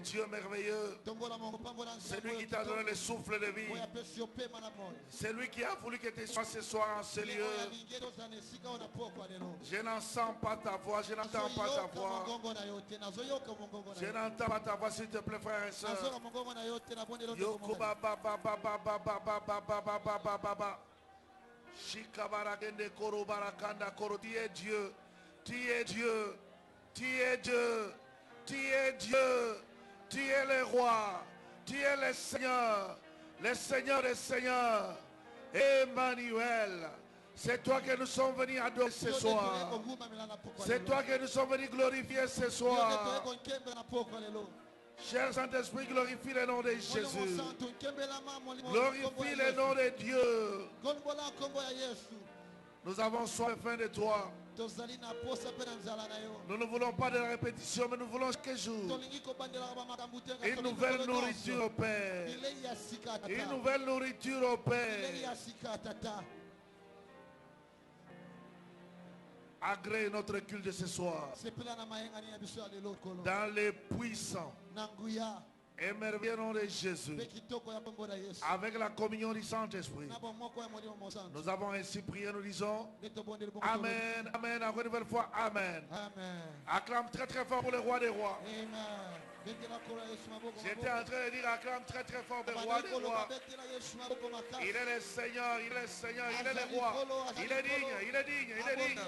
Dieu merveilleux. C'est lui qui t'a donné le souffle de vie. C'est lui qui a voulu que tu sois ce soir en ce lieu. Je n'en sens pas ta voix, je n'entends pas ta voix. Je n'entends pas ta voix, s'il te plaît, frère et soeur. Yokuba ba ba ba ba ba ba ba ba ba ba ba ba ba ba. Shikabarakende koro barakanda koro. Tu es Dieu, tu es Dieu, tu es Dieu, tu es Dieu, tu es le roi, tu es le Seigneur des Seigneurs. Emmanuel. C'est toi que nous sommes venus adorer ce soir. C'est toi que nous sommes venus glorifier ce soir. Cher Saint-Esprit, glorifie le nom de Jésus. Glorifie le nom de Dieu. Nous avons soif de toi. Nous ne voulons pas de répétition, mais nous voulons chaque jour une nouvelle nourriture au Père. Une nouvelle nourriture au Père. Agrée notre culte de ce soir. Dans les puissants et merveilleux nom de Jésus. Avec la communion du Saint-Esprit. Nous avons ainsi prié, nous disons Amen, Amen, encore une nouvelle fois, Amen. Acclame très très fort pour le roi des rois. J'étais en train de dire acclame très très fort pour le roi des rois. Il est le Seigneur, il est le Seigneur, il est le roi. Il est digne, il est digne, il est digne.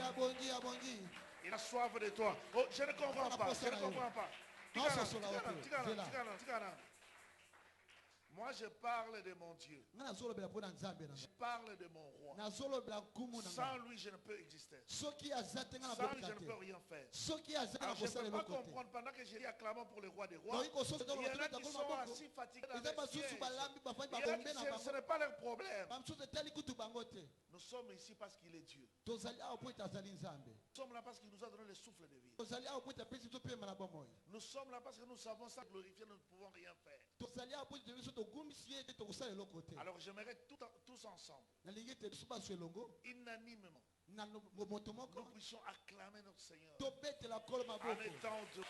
Il a soif de toi. Oh, je ne comprends pas, je ne comprends pas. Moi je parle de mon Dieu. Je parle de mon roi. Sans lui je ne peux exister. Sans lui je ne peux rien faire. Alors je ne peux pas comprendre pendant que j'ai dit acclamant pour le roi des rois. Il y en a qui sont assis fatigués dans les sièges. Ce n'est pas leur problème. Nous sommes ici parce qu'il est Dieu. Nous sommes là parce qu'il nous a donné le souffle de vie. Nous sommes là parce que nous savons ça glorifier, nous ne pouvons rien faire. Alors j'aimerais tous ensemble, unanimement, nous puissions acclamer notre Seigneur en étant de...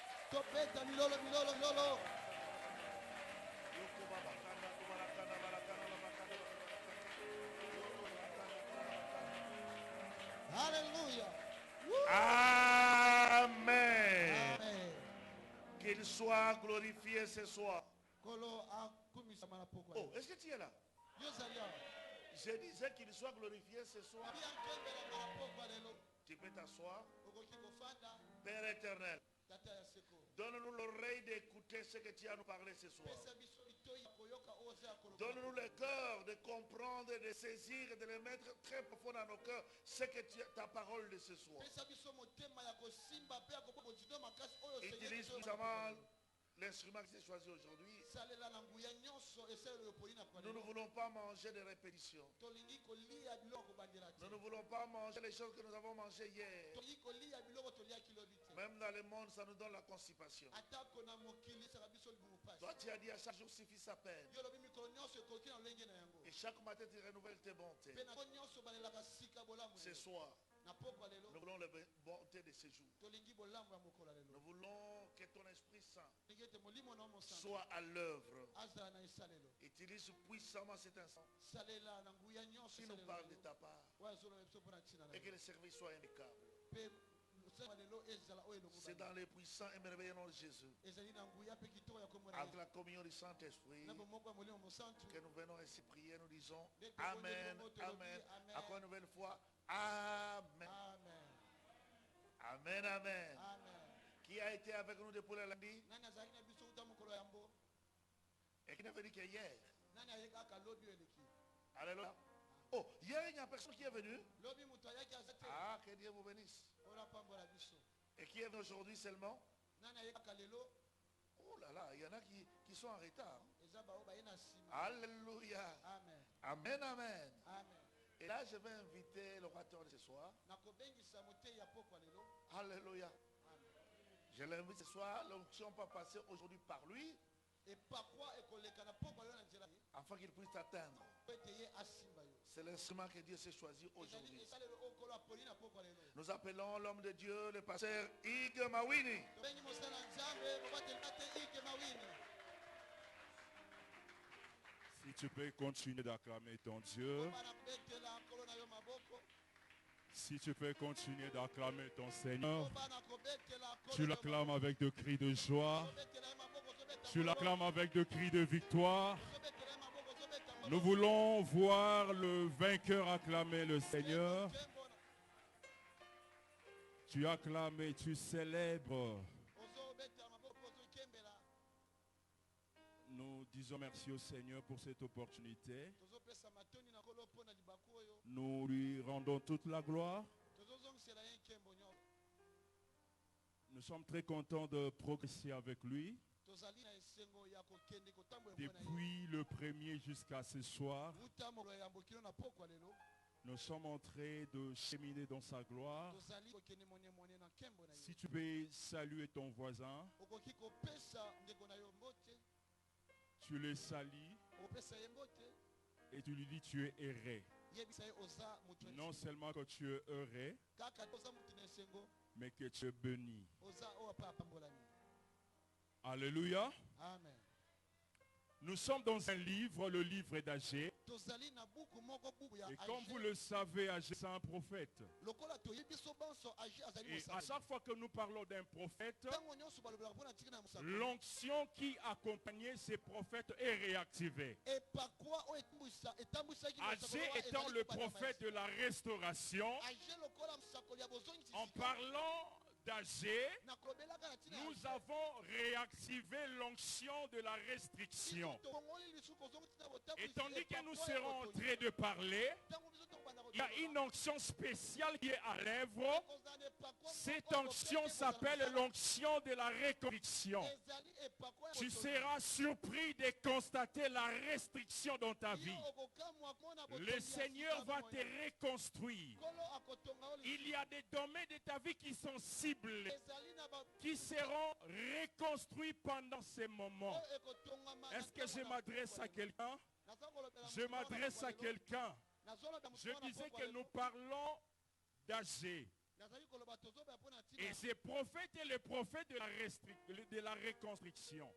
Alléluia. Amen. Qu'il soit glorifié ce soir. Oh, est-ce que tu es là? Je disais qu'il soit glorifié ce soir. Tu peux t'asseoir. Père éternel, donne-nous l'oreille d'écouter ce que tu as à nous parler ce soir. Donne-nous le cœur de comprendre, de saisir et de le mettre très profond dans nos cœurs ce que ta parole de ce soir. Utilise puissamment l'instrument que j'ai choisi aujourd'hui. Nous ne voulons pas manger de répétitions. Nous ne voulons pas manger les choses que nous avons mangées hier. Même dans le monde, ça nous donne la constipation. Toi, tu as dit à chaque jour suffit sa peine. Et chaque matin, tu renouvelles tes bontés. Ce soir, nous voulons la bonté de ce jour. Nous voulons que ton Esprit Saint soit à l'œuvre. Utilise puissamment cet instant. Qui nous parle de ta part. Et que le service soit impeccable. C'est dans les puissants et merveilleux nom de Jésus, avec la communion du Saint-Esprit, que nous venons ainsi prier. Nous disons Amen, Amen. Encore une nouvelle fois, Amen. Amen, Amen. Qui a été avec nous depuis le lundi et qui n'est venu qu'hier. Alléluia. Oh, hier il n'y a personne qui est venu. Ah, que Dieu vous bénisse. Et qui est venu aujourd'hui seulement? Oh là là, il y en a qui sont en retard. Alléluia. Amen, amen. Et là, je vais inviter l'orateur de ce soir. Alléluia. Je l'invite ce soir. L'onction pas passer aujourd'hui par lui, afin qu'il puisse t'atteindre. C'est l'instrument que Dieu s'est choisi aujourd'hui. Nous appelons l'homme de Dieu, le pasteur Ig Mawini. Si tu peux continuer d'acclamer ton Dieu. Si tu peux continuer d'acclamer ton Seigneur. Tu l'acclames avec des cris de joie. Tu l'acclames avec des cris de victoire. Nous voulons voir le vainqueur acclamer le Seigneur. Tu acclames et tu célèbres. Nous disons merci au Seigneur pour cette opportunité. Nous lui rendons toute la gloire. Nous sommes très contents de progresser avec lui. Depuis le premier jusqu'à ce soir, nous sommes en train de cheminer dans sa gloire. Si tu peux saluer ton voisin, tu le salues et tu lui dis tu es heureux. Non seulement que tu es heureux, mais que tu es béni. Alléluia. Amen. Nous sommes dans un livre, le livre d'Agé. Et comme vous le savez, Agé, c'est un prophète. Et à chaque fois que nous parlons d'un prophète, l'onction qui accompagnait ces prophètes est réactivée. Agé étant le prophète de la restauration, en parlant d'Agé, nous avons réactivé l'onction de la restriction. Et tandis que nous serons en train de parler, il y a une onction spéciale qui est à l'œuvre. Cette onction s'appelle l'onction de la reconstruction. Tu seras surpris de constater la restriction dans ta vie. Le Seigneur va te reconstruire. Il y a des domaines de ta vie qui sont ciblés, qui seront reconstruits pendant ces moments. Est-ce que je m'adresse à quelqu'un? Je m'adresse à quelqu'un. Je disais que nous parlons d'Agé. Et ce prophète est le prophète de la reconstruction.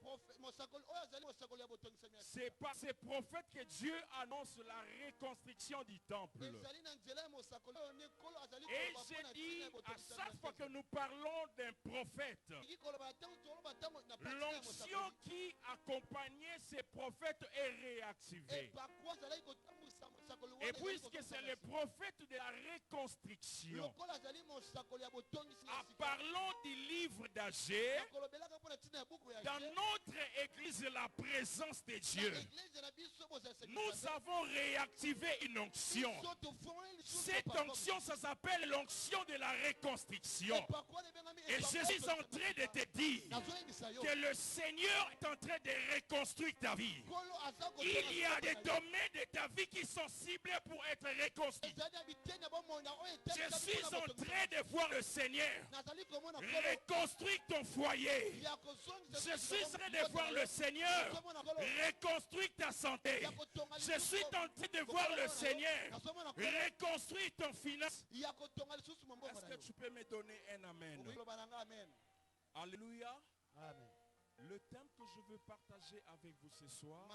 C'est par ces prophètes que Dieu annonce la reconstruction du temple. Et j'ai dit, à chaque fois que nous parlons d'un prophète, l'onction qui accompagnait ces prophètes est réactivée. Et puisque c'est le prophète de la reconstruction, en parlant du livre d'Agé, dans notre église, la présence de Dieu, nous avons réactivé une onction. Cette onction, ça s'appelle l'onction de la reconstruction. Et je suis en train de te dire que le Seigneur est en train de reconstruire ta vie. Il y a des domaines de ta vie qui sont ciblés pour être reconstruits. Je suis en train de voir le Seigneur reconstruire ton foyer. Je suis en train de voir le Seigneur reconstruire ta santé. Je suis en train de voir le Seigneur reconstruire ton finance. Est-ce que tu peux me donner un amen? Alléluia. Amen. Le thème que je veux partager avec vous ce soir,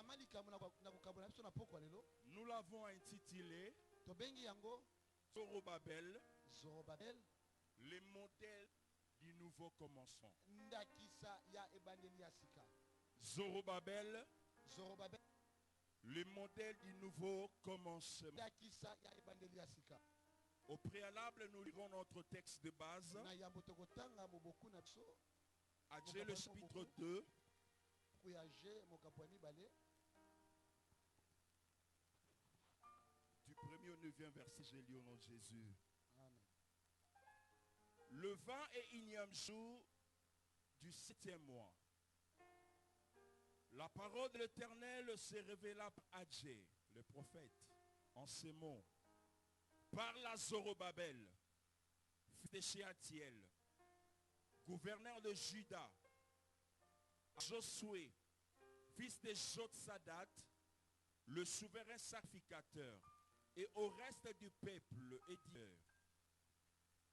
nous l'avons intitulé Zorobabel, le modèle du nouveau commencement. Zorobabel, le modèle du nouveau commencement. Au préalable, nous lirons notre texte de base. Agé le chapitre 2. Du 1er au 9e verset, j'ai lu au nom de Jésus. Amen. Le 21e jour du 7e mois, la parole de l'Éternel se révéla à Agé, le prophète, en ces mots. Parle à Zorobabel, fils de Shealtiel, gouverneur de Juda, à Josué, fils de Jotsadat, le souverain sacrificateur, et au reste du peuple et dit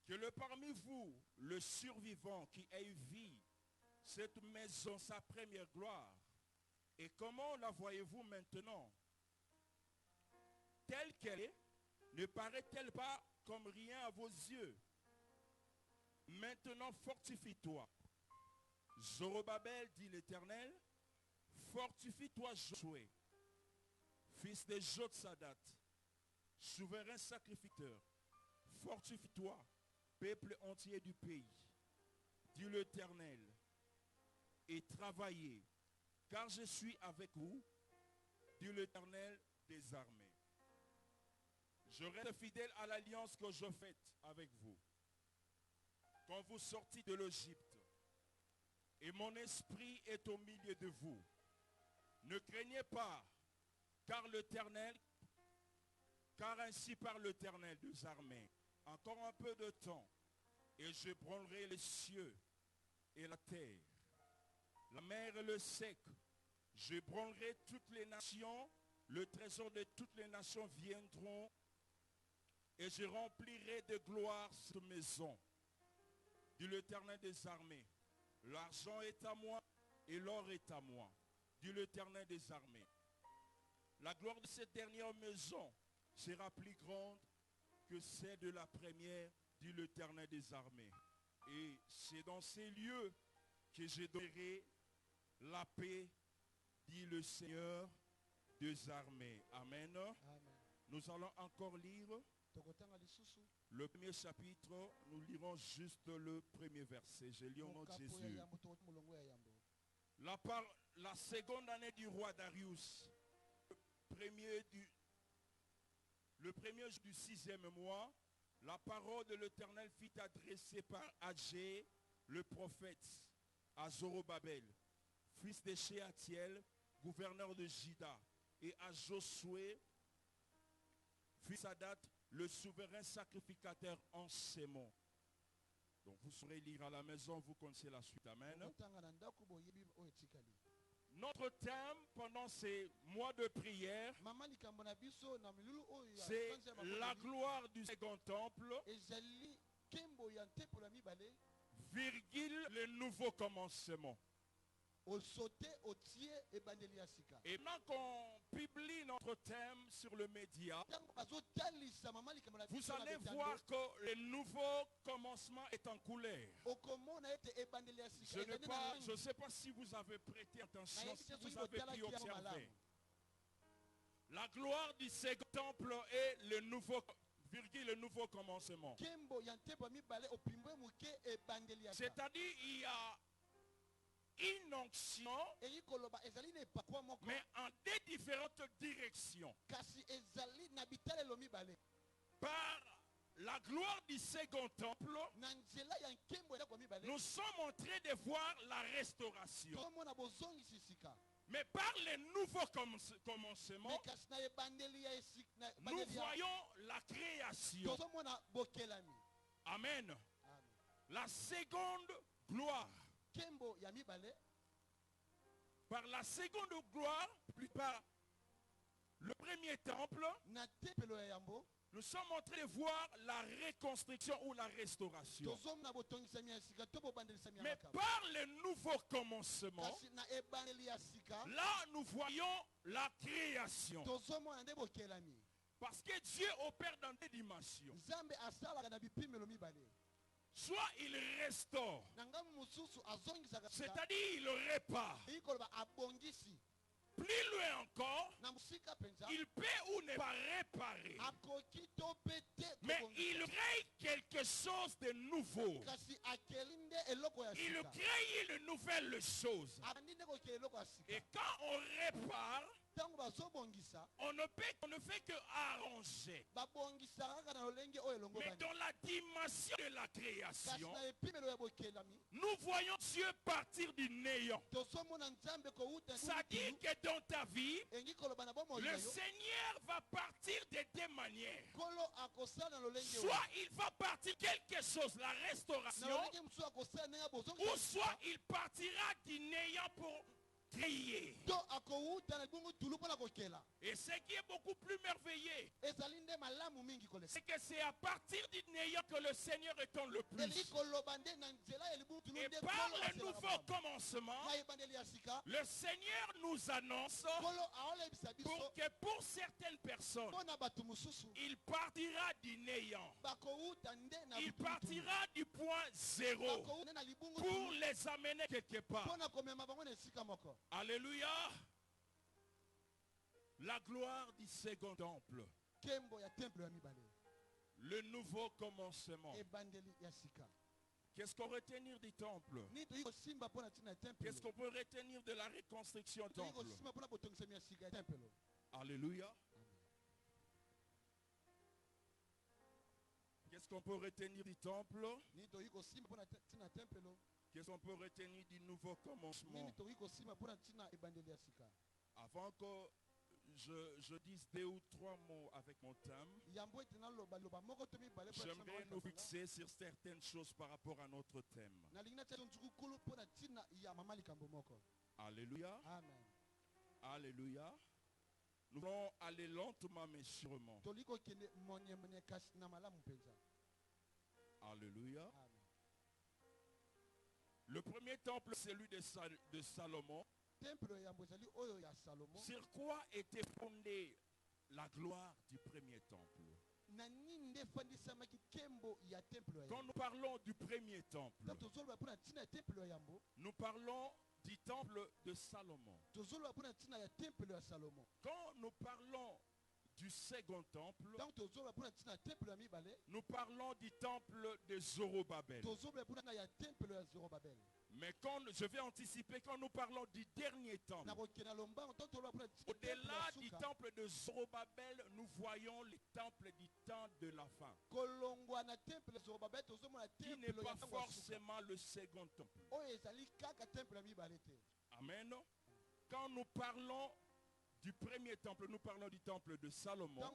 que le parmi vous, le survivant qui ait vu cette maison, sa première gloire, et comment la voyez-vous maintenant? Telle qu'elle est, ne paraît-elle pas comme rien à vos yeux? Maintenant fortifie-toi. Zorobabel, dit l'Éternel, fortifie-toi Josué, fils de Jotsadat, souverain sacrificateur. Fortifie-toi, peuple entier du pays, dit l'Éternel, et travaillez, car je suis avec vous, dit l'Éternel des armées. Je reste fidèle à l'alliance que je fais avec vous. Quand vous sortez de l'Égypte, et mon esprit est au milieu de vous, ne craignez pas, car ainsi parle l'Éternel des armées, encore un peu de temps, et je branlerai les cieux et la terre, la mer et le sec. Je branlerai toutes les nations, le trésor de toutes les nations viendront, et je remplirai de gloire cette maison, dit l'Éternel des armées. L'argent est à moi et l'or est à moi, dit l'Éternel des armées. La gloire de cette dernière maison sera plus grande que celle de la première, dit l'Éternel des armées. Et c'est dans ces lieux que je donnerai la paix, dit le Seigneur des armées. Amen. Amen. Nous allons encore lire le premier chapitre. Nous lirons juste le premier verset. Je lis au nom de Jésus. La seconde année du roi Darius, le premier jour du 6e mois, la parole de l'Éternel fut adressée par Agé, le prophète, à Zorobabel, fils de Shealtiel, gouverneur de Juda, et à Josué, fils d'Adat, le souverain sacrificateur en ces mots. Donc vous saurez lire à la maison, vous connaissez la suite. Amen. Notre thème pendant ces mois de prière, c'est la gloire du second temple, virgule, le nouveau commencement. Et maintenant qu'on publie notre thème sur le média, vous allez voir que le nouveau commencement est en couleur. Je ne sais pas si vous avez prêté attention, si vous avez pu observer. La gloire du second temple est le nouveau, virgule, le nouveau commencement. C'est-à-dire il y a une onction, mais en deux différentes directions. Par la gloire du second temple, nous sommes en train de voir la restauration. Mais par le nouveau commencement, nous voyons la création. Amen. La seconde gloire. Par la seconde gloire, par le premier temple, nous sommes en train de voir la reconstruction ou la restauration. Mais par le nouveau commencement, là nous voyons la création. Parce que Dieu opère dans des dimensions. Soit il restaure, c'est-à-dire il répare. Plus loin encore, il peut ou ne pas réparer, mais il crée quelque chose de nouveau. Il crée une nouvelle chose. Et quand on répare, on ne fait que arranger. Mais dans la dimension de la création, nous voyons Dieu partir du néant. Ça dit que dans ta vie, le Seigneur va partir de deux manières. Soit il va partir quelque chose, la restauration, ou soit il partira du néant pour griller. Et ce qui est beaucoup plus merveilleux, c'est que c'est à partir du néant que le Seigneur étonne le plus. Et par le nouveau commencement, le Seigneur nous annonce que pour certaines personnes, il partira du néant. Il partira du point zéro pour les amener quelque part. Alléluia. La gloire du second temple. Le nouveau commencement. Qu'est-ce qu'on retenir du temple? Qu'est-ce qu'on peut retenir de la reconstruction du temple? Alléluia. Qu'est-ce qu'on peut retenir du temple? Qu'est-ce qu'on peut retenir du nouveau commencement? Avant que je dise 2 ou 3 mots avec mon thème, j'aimerais nous fixer sur certaines choses par rapport à notre thème. Alléluia. Amen. Alléluia. Nous allons aller lentement mais sûrement. Alléluia. Amen. Le premier temple, celui de Salomon. Sur quoi était fondée la gloire du premier temple? Quand nous parlons du premier temple, nous parlons du temple de Salomon. Quand nous parlons du second temple, nous parlons du temple de Zorobabel. Mais quand je vais anticiper, quand nous parlons du dernier temple, au-delà du temple de Zorobabel, nous voyons le temple du temps de la fin, qui n'est pas forcément le second temple. Amen. Quand nous parlons du premier temple, nous parlons du temple de Salomon. Quand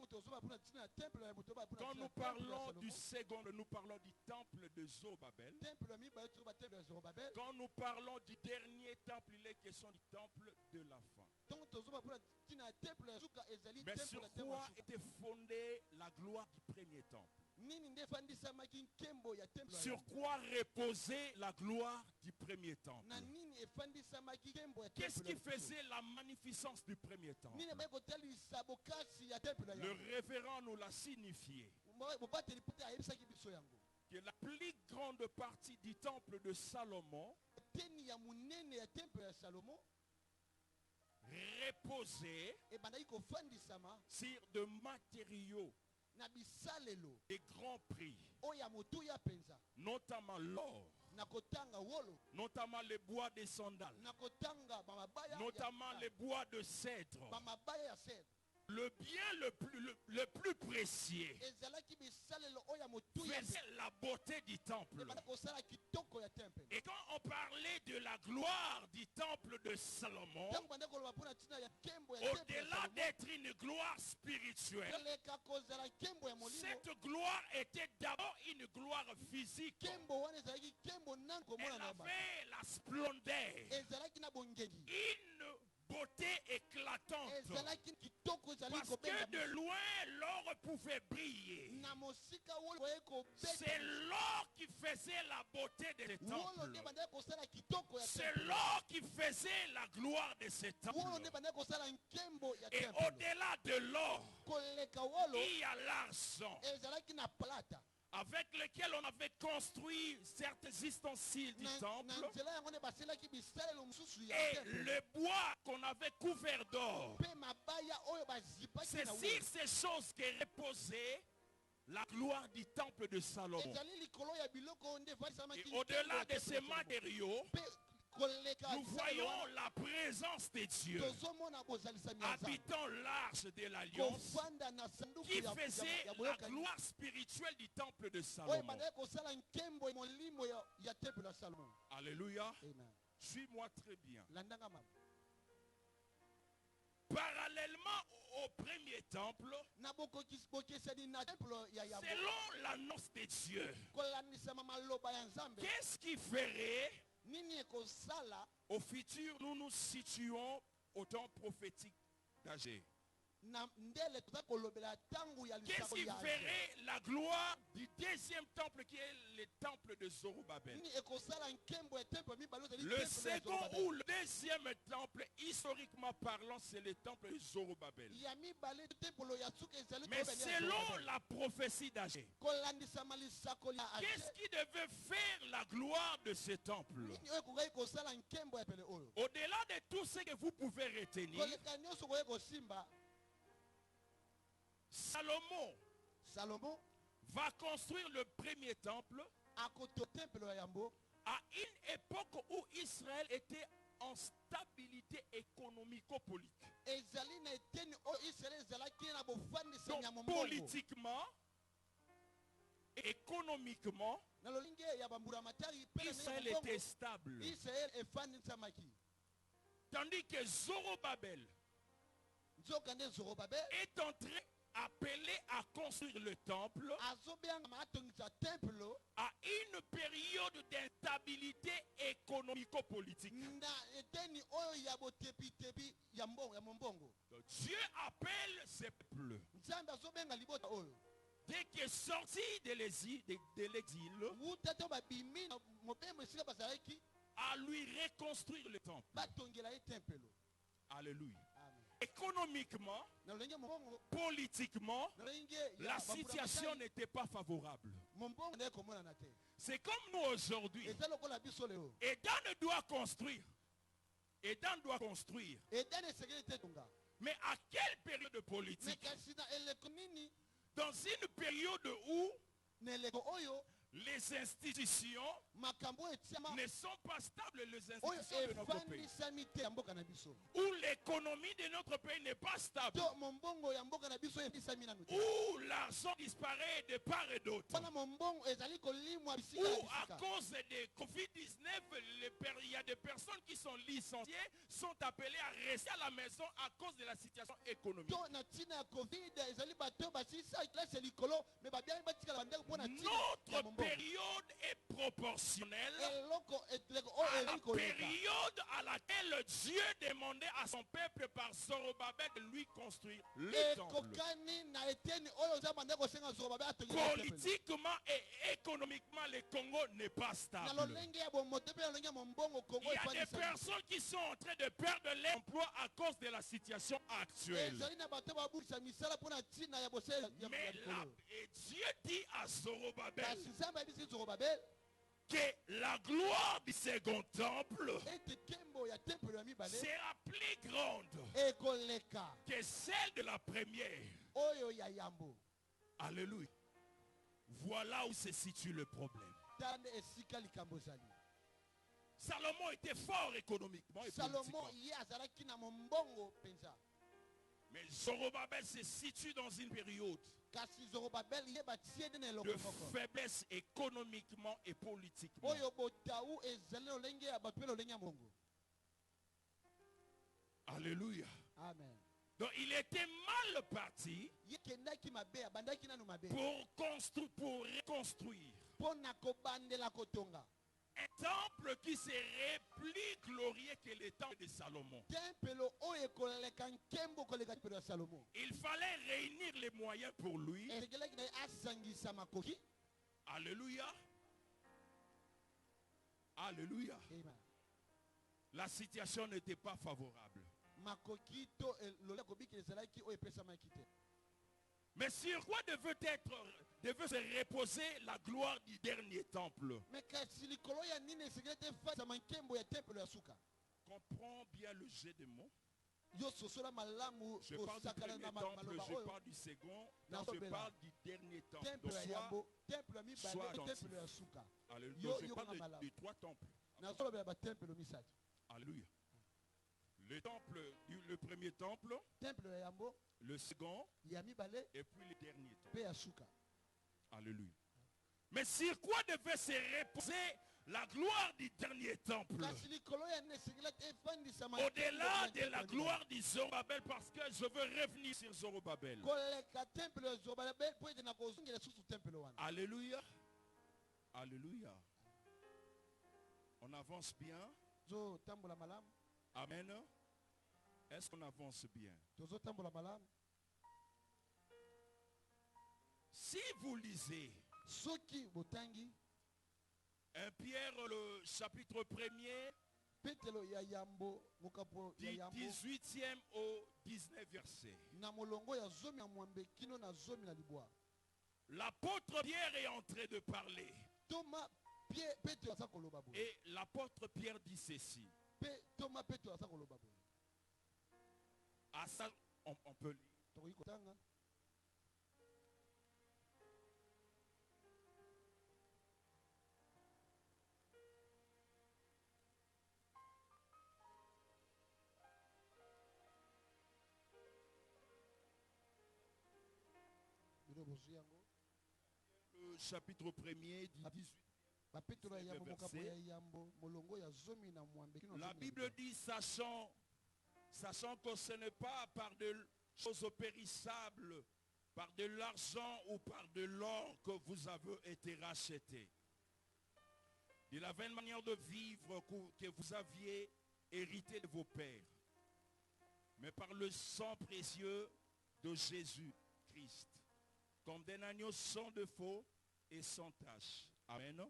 nous parlons du second, nous parlons du temple de Zorobabel. Quand nous parlons du dernier temple, il est question du temple de la fin. Mais sur quoi était fondée la gloire du premier temple? Sur quoi reposait la gloire du premier temple? Qu'est-ce qui faisait la magnificence du premier temple? Le révérend nous l'a signifié. Que la plus grande partie du temple de Salomon reposait sur de matériaux de grand prix, notamment l'or, notamment les bois des sandales, notamment les bois de cèdre. Le bien le plus précieux faisait la beauté du temple. Et quand on parlait de la gloire du temple de Salomon, au-delà d'être une gloire spirituelle, cette gloire était d'abord une gloire physique. Elle avait la splendeur, une beauté éclatante, parce que de loin l'or pouvait briller. C'est l'or qui faisait la beauté de ce temple. C'est l'or qui faisait la gloire de ce temple. Et au-delà de l'or, il y a l'argent, avec lequel on avait construit certains ustensiles du temple, et le bois qu'on avait couvert d'or. C'est sur ces choses qui reposait la gloire du temple de Salomon. Et au-delà de ces matériaux, nous voyons la présence de Dieu habitant l'arche de l'alliance, qui faisait la gloire spirituelle du temple de Salomon. Alléluia. Suis-moi très bien. Parallèlement au premier temple, selon l'annonce de Dieu, qu'est-ce qui ferait Au futur, nous nous situons au temps prophétique d'Agé. Qu'est-ce qui ferait la gloire du deuxième temple qui est le temple de Zorobabel? Le second ou le deuxième temple, historiquement parlant, c'est le temple de Zorobabel. Mais selon la prophétie d'Agé, qu'est-ce qui devait faire la gloire de ce temple? Au-delà de tout ce que vous pouvez retenir, Salomon va construire le premier temple à une époque où Israël était en stabilité économico-politique. Donc, politiquement, économiquement, Israël était stable. Tandis que Zorobabel est en train appelé à construire le temple à une période d'instabilité économico-politique. Dieu appelle ses peuples, dès qu'il est sorti de l'exil, à lui reconstruire le temple. Alléluia. Économiquement, politiquement, la situation n'était pas favorable. C'est comme nous aujourd'hui. Éden doit construire. Mais à quelle période politique? Dans une période où les institutions ne sont pas stables, les institutions de notre pays. Où l'économie de notre pays n'est pas stable. Où l'argent disparaît de part et d'autre. Où à cause de Covid-19, il y a des personnes qui sont licenciées, sont appelées à rester à la maison à cause de la situation économique. Notre période est proportionnelle à la période à laquelle Dieu demandait à son peuple par Zorobabel de lui construire le temple. Politiquement et économiquement, le Congo n'est pas stable. Il y a des personnes qui sont en train de perdre leur emploi à cause de la situation actuelle. Mais là, Dieu dit à Zorobabel que la gloire du second temple sera plus grande que celle de la première. Alléluia. Voilà où se situe le problème. Salomon était fort économiquement et politiquement. Mais Zorobabel se situe dans une période de faiblesse économiquement et politiquement. Alléluia. Amen. Donc il était mal parti pour reconstruire un temple qui serait plus glorieux que le temple de Salomon. Il fallait réunir les moyens pour lui. Alléluia. Alléluia. La situation n'était pas favorable. Mais sur quoi devait se reposer la gloire du dernier temple? Comprends bien le jeu de mots. Je parle du premier temple, je parle du second, je parle du dernier temple. Donc sois attentif. Alléluia. Je parle des trois temples. Alléluia. Le premier temple, le second, et puis le dernier temple. Alléluia. Mais sur quoi devait se reposer la gloire du dernier temple? Au-delà de la gloire de Zorobabel, parce que je veux revenir sur Zorobabel. Alléluia. Alléluia. On avance bien. Amen. Est-ce qu'on avance bien? Si vous lisez 1 Pierre, le chapitre 1er, du 18e au 19e verset. L'apôtre Pierre est en train de parler. Et l'apôtre Pierre dit ceci. À ça, on peut lire. Le chapitre 1er du 18. La Bible dit, sachant que ce n'est pas par de choses périssables, par de l'argent ou par de l'or que vous avez été rachetés. De la vaine manière de vivre que vous aviez hérité de vos pères, mais par le sang précieux de Jésus-Christ, comme d'un agneau sans défaut et sans tache. Amen.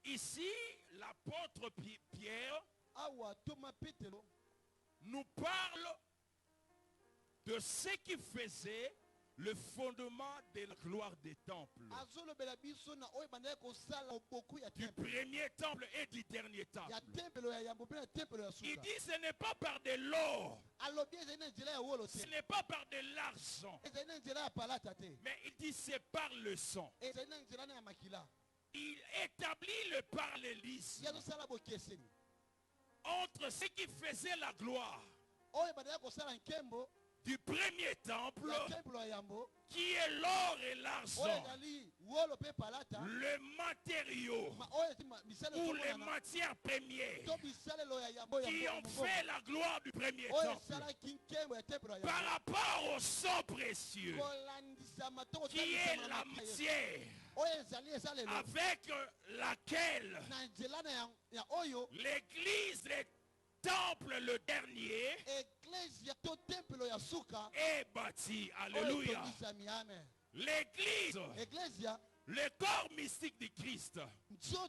Ici, l'apôtre Pierre nous parle de ce qui faisait le fondement de la gloire des temples. Du premier temple et du dernier temple. Il dit ce n'est pas par de l'or. Ce n'est pas par de l'argent. Mais il dit c'est par le sang. Il établit le parallélisme entre ce qui faisait la gloire du premier temple, qui est l'or et l'argent, le matériau ou les matières premières qui ont fait la gloire du premier temple, par rapport au sang précieux, qui est la matière avec laquelle l'église, le temple, le dernier, est bâti. Alléluia. L'église, le corps mystique de Christ, ce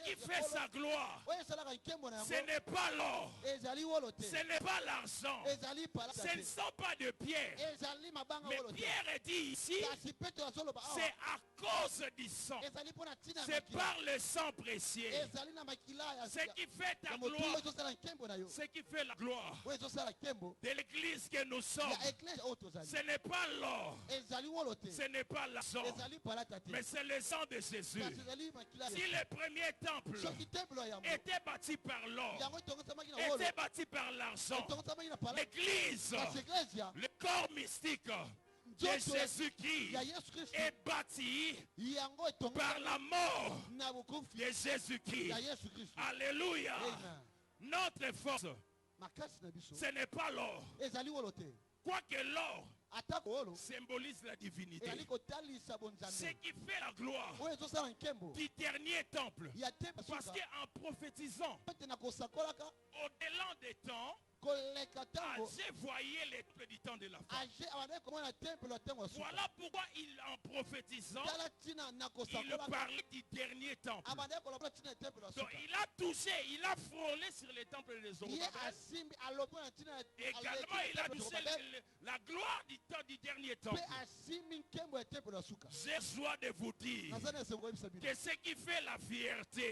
qui fait sa gloire, ce n'est pas l'or, ce n'est pas l'argent, ce ne sont pas de pierre. Mais Pierre dit ici, c'est à cause du sang, c'est par le sang précieux, ce qui fait ta gloire, ce qui fait la gloire de l'église que nous sommes. Ce n'est pas l'or, ce n'est pas l'argent, mais c'est le sang de Jésus. Si le premier temple était bâti par l'or, était bâti par l'argent, l'église, le corps mystique de Jésus-Christ est bâti par la mort de Jésus-Christ. Alléluia. Notre force, ce n'est pas l'or. Quoique l'or symbolise la divinité. Ce qui fait la gloire du dernier temple. Parce qu'en prophétisant, au-delà des temps, Agé voyait les temples du temps de la femme. Voilà pourquoi en prophétisant, il parlait du dernier temple. Donc il a touché, il a frôlé sur les temples des Zorobabel. Également, il a touché la gloire du temps du dernier temple. J'ai joie de vous dire que ce qui fait la fierté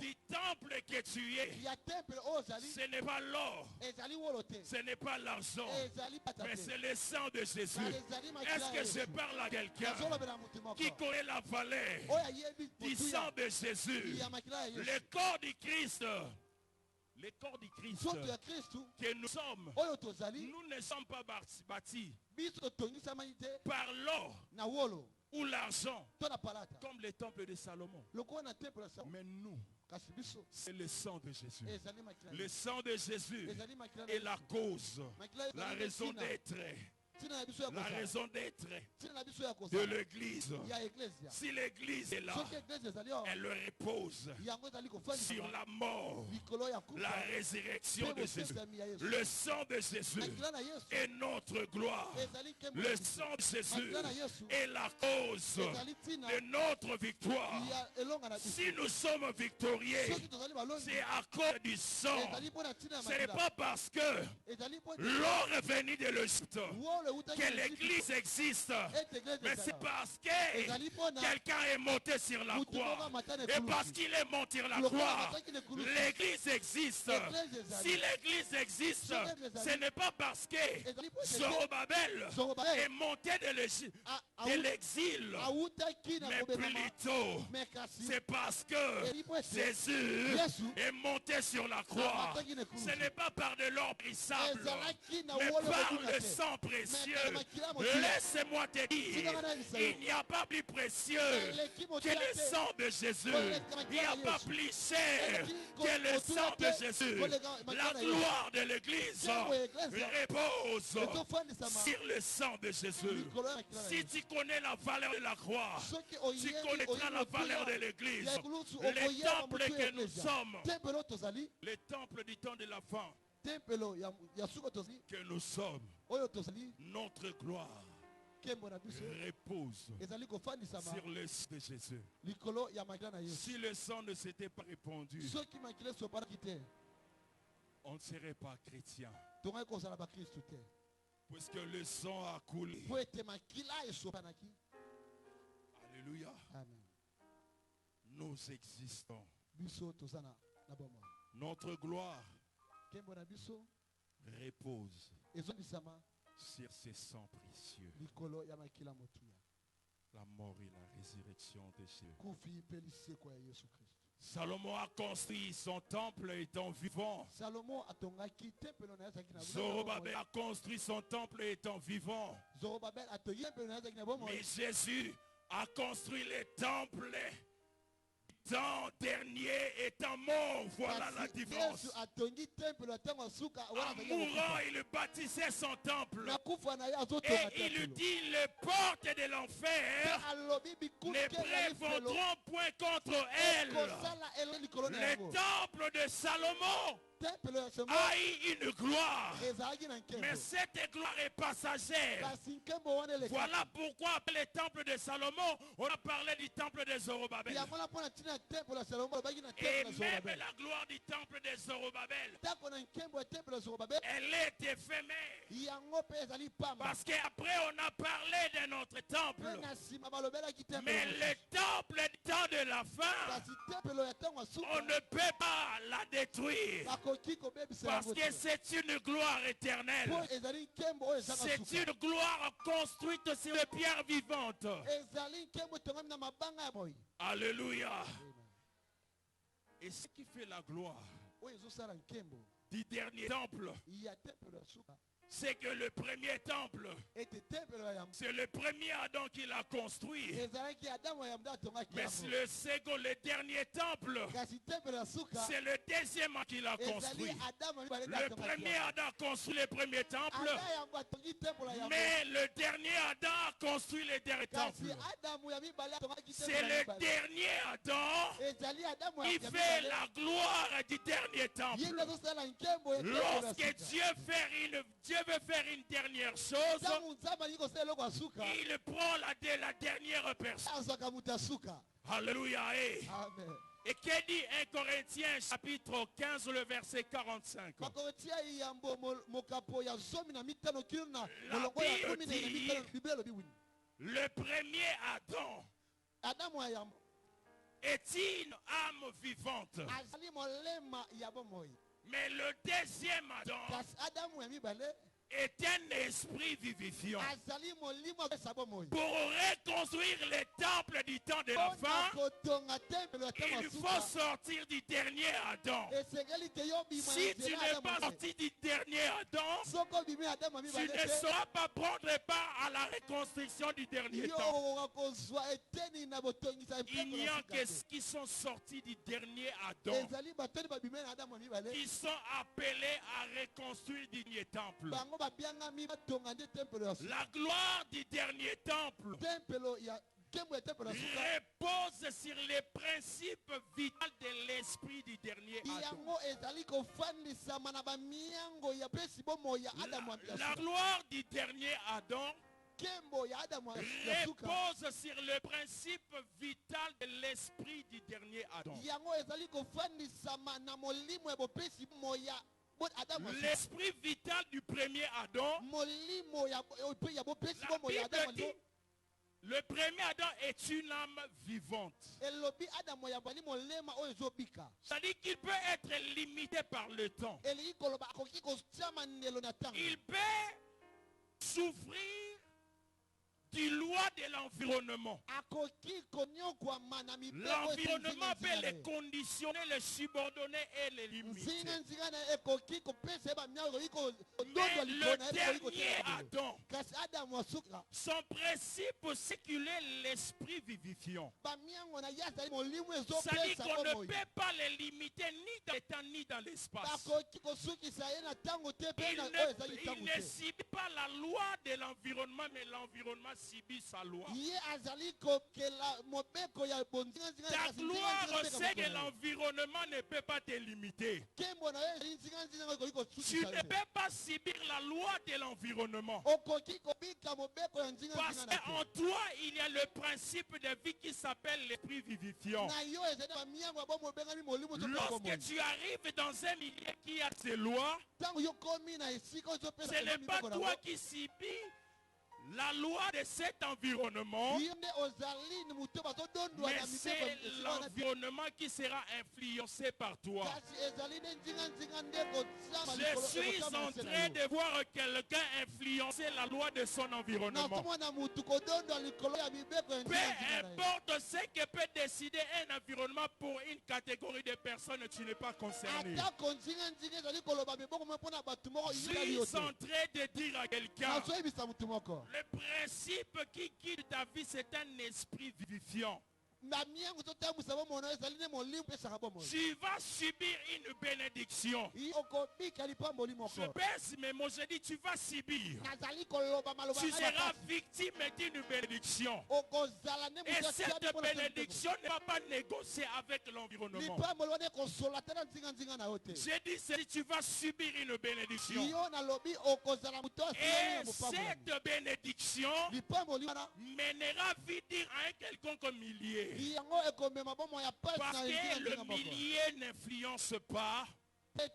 du temple que tu es, ce n'est pas l'or, ce n'est pas l'argent, mais c'est le sang de Jésus. Est-ce que je parle à quelqu'un qui connaît la valeur du sang de Jésus? Le corps du Christ, le corps du Christ que nous sommes, nous ne sommes pas bâtis par l'or ou l'argent comme le temple de Salomon. Mais nous, c'est le sang de Jésus. Le sang de Jésus est la cause, la raison d'être La raison d'être de l'église. Si l'église est là, elle repose sur la mort, la résurrection de Jésus. Le sang de Jésus est notre gloire. Le sang de Jésus est la cause de notre victoire. Si nous sommes victorieux, c'est à cause du sang. Ce n'est pas parce que l'or est venu de l'Égypte que l'église existe, mais c'est parce que quelqu'un est monté sur la croix. Et parce qu'il est monté sur la croix, l'église existe. Si l'église existe, ce n'est pas parce que Zorobabel est monté de l'exil, mais plutôt c'est parce que Jésus est monté sur la croix. Ce n'est pas par de l'or brissable, mais par le sang précieux. Laisse-moi te dire, il n'y a pas plus précieux que le sang de Jésus. Il n'y a pas plus cher que le sang de Jésus. La gloire de l'église repose sur le sang de Jésus. Si tu connais la valeur de la croix, tu connaîtras la valeur de l'église. Les temples que nous sommes, les temples du temps de la fin, que nous sommes, notre gloire repose sur le sang de Jésus. Si le sang ne s'était pas répandu, on ne serait pas chrétien. Puisque le sang a coulé. Alléluia. Amen. Nous existons. Notre gloire repose sur ces sangs précieux. La mort et la résurrection de Jésus. Salomon a construit son temple étant vivant. Zorobabel a construit son temple étant vivant. Mais Jésus a construit le temple étant dernier, étant mort. Voilà la différence. En mourant, il bâtissait son temple. Et il dit, les portes de l'enfer ne prévaudront point contre elle. Le temple de Salomon a eu une gloire, mais cette gloire est passagère. Voilà pourquoi après le temple de Salomon, on a parlé du temple de Zorobabel. Et même la gloire du temple de Zorobabel, elle est éphémère. Parce qu'après on a parlé de notre temple. Mais le temple du temps de la fin, on ne peut pas la détruire. Parce que c'est une gloire éternelle. C'est une gloire construite sur les pierres vivantes. Alléluia. Et ce qui fait la gloire du dernier temple, c'est que le premier temple, c'est le premier Adam qui l'a construit. Mais le second, le dernier temple, c'est le deuxième qui l'a construit. Le premier Adam a construit le premier temple, mais le dernier Adam a construit le dernier temple. C'est le dernier Adam qui fait la gloire du dernier temple. Lorsque Dieu veut faire une dernière chose, il prend la dernière personne. Alléluia. Et que dit 1 Corinthiens chapitre 15, le verset 45? La Bible dit, le premier Adam est une âme vivante. Mais le deuxième Adam est un esprit vivifiant. Pour reconstruire le temple du temps de la fin, il faut sortir du dernier Adam. Si tu n'es pas sorti du dernier Adam, tu ne sauras pas prendre part à la reconstruction du dernier temple. Il n'y a que ceux qui sont sortis du dernier Adam qui sont appelés à reconstruire du dernier temple. La gloire du dernier temple repose sur les principes vitaux de l'esprit du dernier Adam. La gloire du dernier Adam repose sur le principe vital de l'esprit du dernier Adam. L'esprit vital du premier Adam, la Bible dit, le premier Adam est une âme vivante. C'est-à-dire qu'il peut être limité par le temps. Il peut souffrir du loi de l'environnement. L'environnement peut les conditionner, les subordonner et les limiter. Mais le dernier Adam, son principe c'est qu'il est l'esprit vivifiant. C'est-à-dire qu'on ne peut pas les limiter ni dans le temps ni dans l'espace. Il ne subit pas la loi de l'environnement, mais l'environnement subit sa loi. Ta gloire sait que l'environnement ne peut pas te limiter. Tu ne peux pas subir la loi de l'environnement. Parce qu'en toi, il y a le principe de vie qui s'appelle l'esprit vivifiant. Lorsque tu arrives dans un milieu qui a ses lois, ce n'est pas toi qui subis la loi de cet environnement, mais c'est l'environnement qui sera influencé par toi. Je suis en train de voir quelqu'un influencer la loi de son environnement. Peu importe ce que peut décider un environnement pour une catégorie de personnes, tu n'es pas concerné. Je suis en train de dire à quelqu'un, le principe qui guide ta vie, c'est un esprit vivifiant. Tu vas subir une bénédiction. Je baisse mes mots, je dis tu vas subir. Tu seras victime d'une bénédiction. Et cette bénédiction ne va pas négocier avec l'environnement. J'ai dit tu vas subir une bénédiction. Et cette bénédiction mènera vite à un quelconque millier. Parce que le millier n'influence pas, mais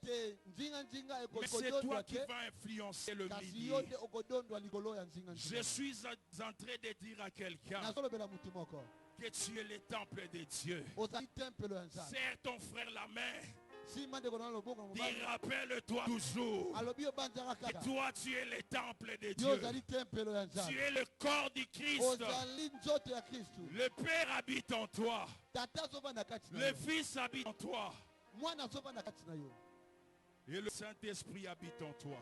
c'est toi qui vas influencer le millier. Je suis en train de dire à quelqu'un que tu es le temple de Dieu. Serre ton frère la main. Dis, rappelle-toi toujours que toi tu es le temple de Dieu. Tu es le corps du Christ. Le Père habite en toi. Le Fils habite en toi. Et le Saint-Esprit habite en toi.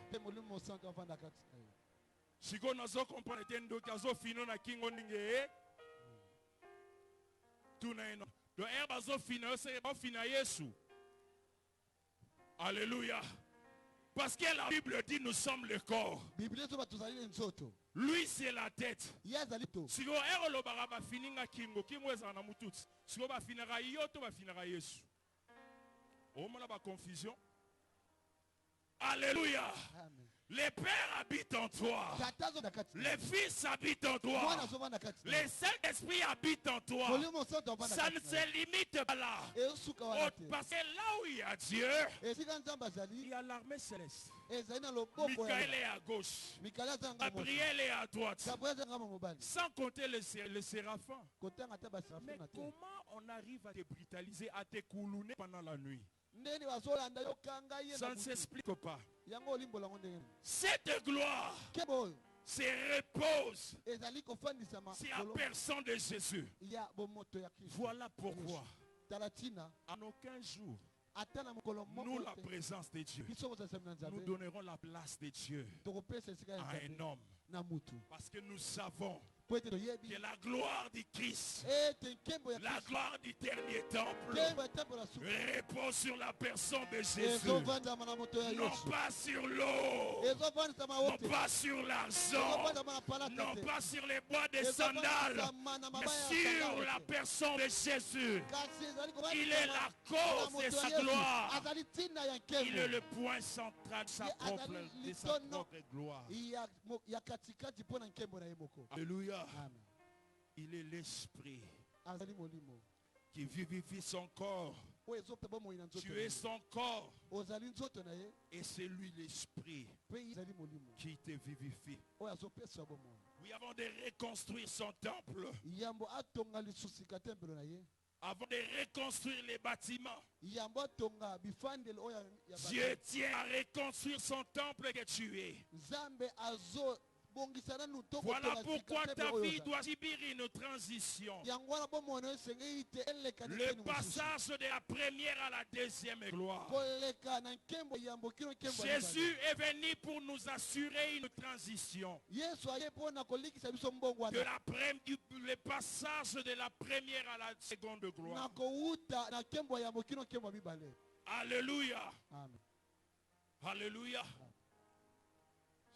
Alléluia. Parce que la Bible dit nous sommes le corps. Lui c'est la tête. Si vous avez confusion. Alléluia. Le Père habite en toi. Le Fils habite en toi. Le Saint-Esprit habite en toi. Ça ne se limite pas là. Parce que là où il y a Dieu, il y a l'armée céleste. Michael est à gauche. Gabriel est à droite. Sans compter les séraphins. Mais comment on arrive à te brutaliser, à te coulouner pendant la nuit? Ça ne s'explique pas. Cette gloire se repose sur la personne de Jésus. Voilà pourquoi en aucun jour nous, la présence de Dieu, nous donnerons la place de Dieu à un homme. Parce que nous savons que la gloire du Christ, la gloire du dernier temple repose sur la personne de Jésus. Non pas sur l'eau. Non pas sur l'argent. Non pas sur les bois des sandales. Mais sur la personne de Jésus. Il est la cause de sa gloire. Il est le point central de sa propre gloire. Alléluia. Il est l'esprit qui vivifie son corps. Tu es son corps. Et c'est lui l'esprit qui te vivifie. Oui, avant de reconstruire son temple, avant de reconstruire les bâtiments, Dieu tient à reconstruire son temple que tu es. Voilà pourquoi ta vie doit subir une transition. Le passage de la première à la deuxième gloire. Jésus est venu pour nous assurer une transition. Le passage de la première à la seconde gloire. Alléluia. Alléluia.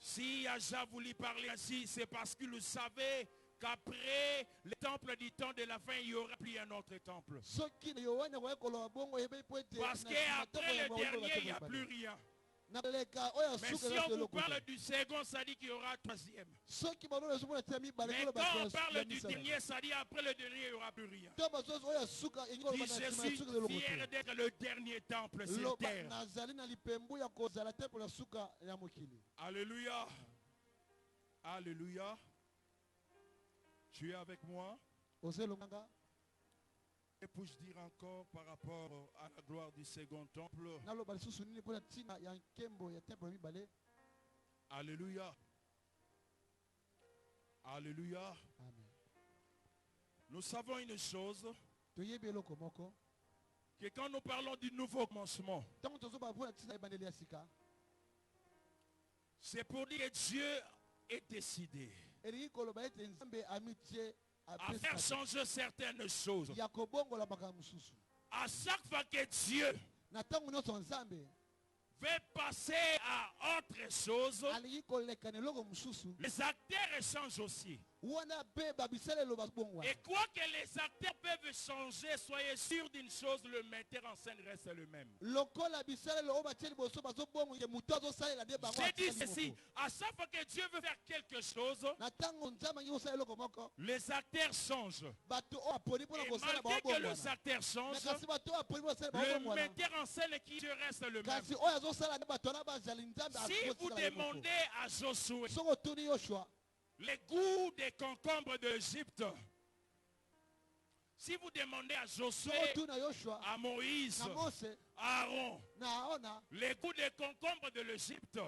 Si Aja voulu parler ainsi, c'est parce qu'il savait qu'après le temple du temps de la fin, il n'y aura plus un autre temple. Parce qu'après le dernier, il n'y a plus rien. Mais si on vous parle du second, ça dit qu'il y aura un troisième. Mais quand on parle du dernier, ça dit après le dernier, il n'y aura plus rien. Puis je suis fier d'être le dernier temple sur terre. Alléluia. Alléluia. Tu es avec moi? Et puis-je dire encore par rapport à la gloire du second temple? Alléluia. Alléluia. Amen. Nous savons une chose, que quand nous parlons du nouveau commencement, c'est pour dire que Dieu est décidé à faire changer certaines choses. À chaque fois que Dieu veut passer à autre chose, les acteurs changent aussi. Et quoi que les acteurs peuvent changer, soyez sûr d'une chose, le metteur en scène reste le même. J'ai dit ceci, à chaque fois que Dieu veut faire quelque chose, les acteurs changent. Et malgré que les acteurs changent, le metteur en scène qui reste le même. Si vous demandez à Josué les goûts des concombres de l'Égypte, si vous demandez à Josué, à Moïse, à Aaron, les goûts des concombres de l'Égypte,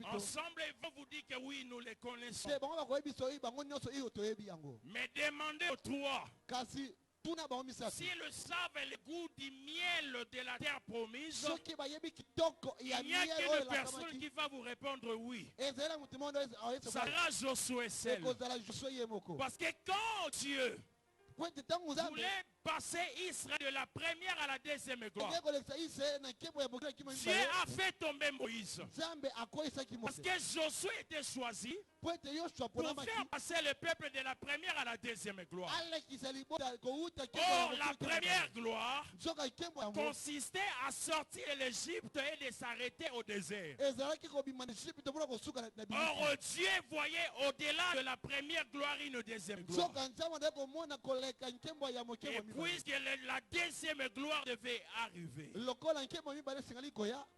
ensemble ils vont vous dire que oui, nous les connaissons. Mais demandez aux trois s'ils savent le goût du miel de la terre promise, il n'y a qu'une personne qui va vous répondre oui. Ça sera Josué seul. Parce que quand Dieu voulait passer Israël de la première à la deuxième gloire, Dieu a fait tomber Moïse. Parce que Josué était choisi pour faire passer le peuple de la première à la deuxième gloire. Or, la première gloire consistait à sortir de l'Égypte et de s'arrêter au désert. Or, Dieu voyait au-delà de la première gloire une deuxième gloire. Et puisque la deuxième gloire devait arriver,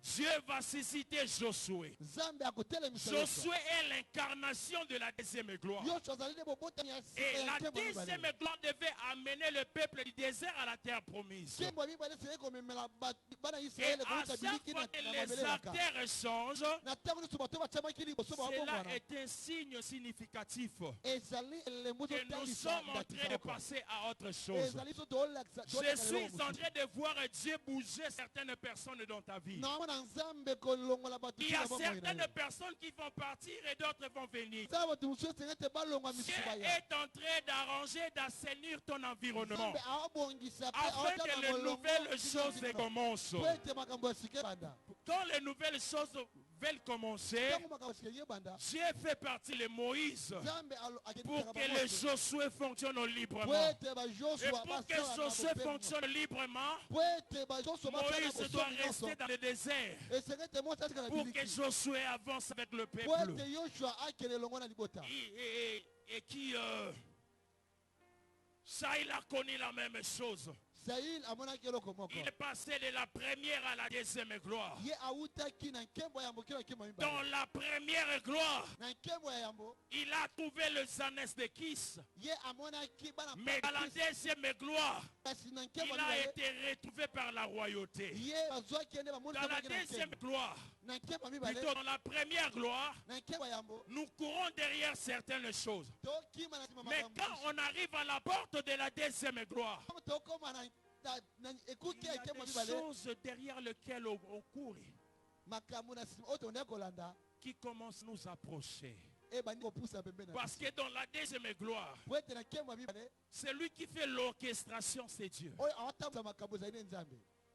Dieu va susciter Josué. Josué est l'incarnation de la deuxième gloire. Et la deuxième gloire devait amener le peuple du désert à la terre promise. Et à chaque fois que les acteurs changent, cela est un signe significatif que nous sommes en train de passer à autre chose. Je suis en train de voir Dieu bouger certaines personnes dans ta vie. Il y a certaines personnes qui vont partir et d'autres vont venir. Dieu est en train d'arranger, d'assainir ton environnement afin que les nouvelles choses commencent. Quand les nouvelles choses veulent commencer, Dieu fait partie de Moïse pour que les Josué fonctionnent librement. Et pour que Josué fonctionne librement, Moïse doit rester dans le désert pour que Josué avance avec le peuple. Et qui ça, il a connu la même chose. Il est passé de la première à la deuxième gloire. Dans la première gloire, il a trouvé le Zanès de Kis. Mais dans la deuxième gloire, il a été retrouvé par la royauté. Dans la deuxième gloire, plutôt dans la première gloire, nous courons derrière certaines choses. Mais quand on arrive à la porte de la deuxième gloire, il y a des choses derrière lesquelles on court qui commencent à nous approcher. Parce que dans la deuxième gloire, c'est lui qui fait l'orchestration, c'est Dieu.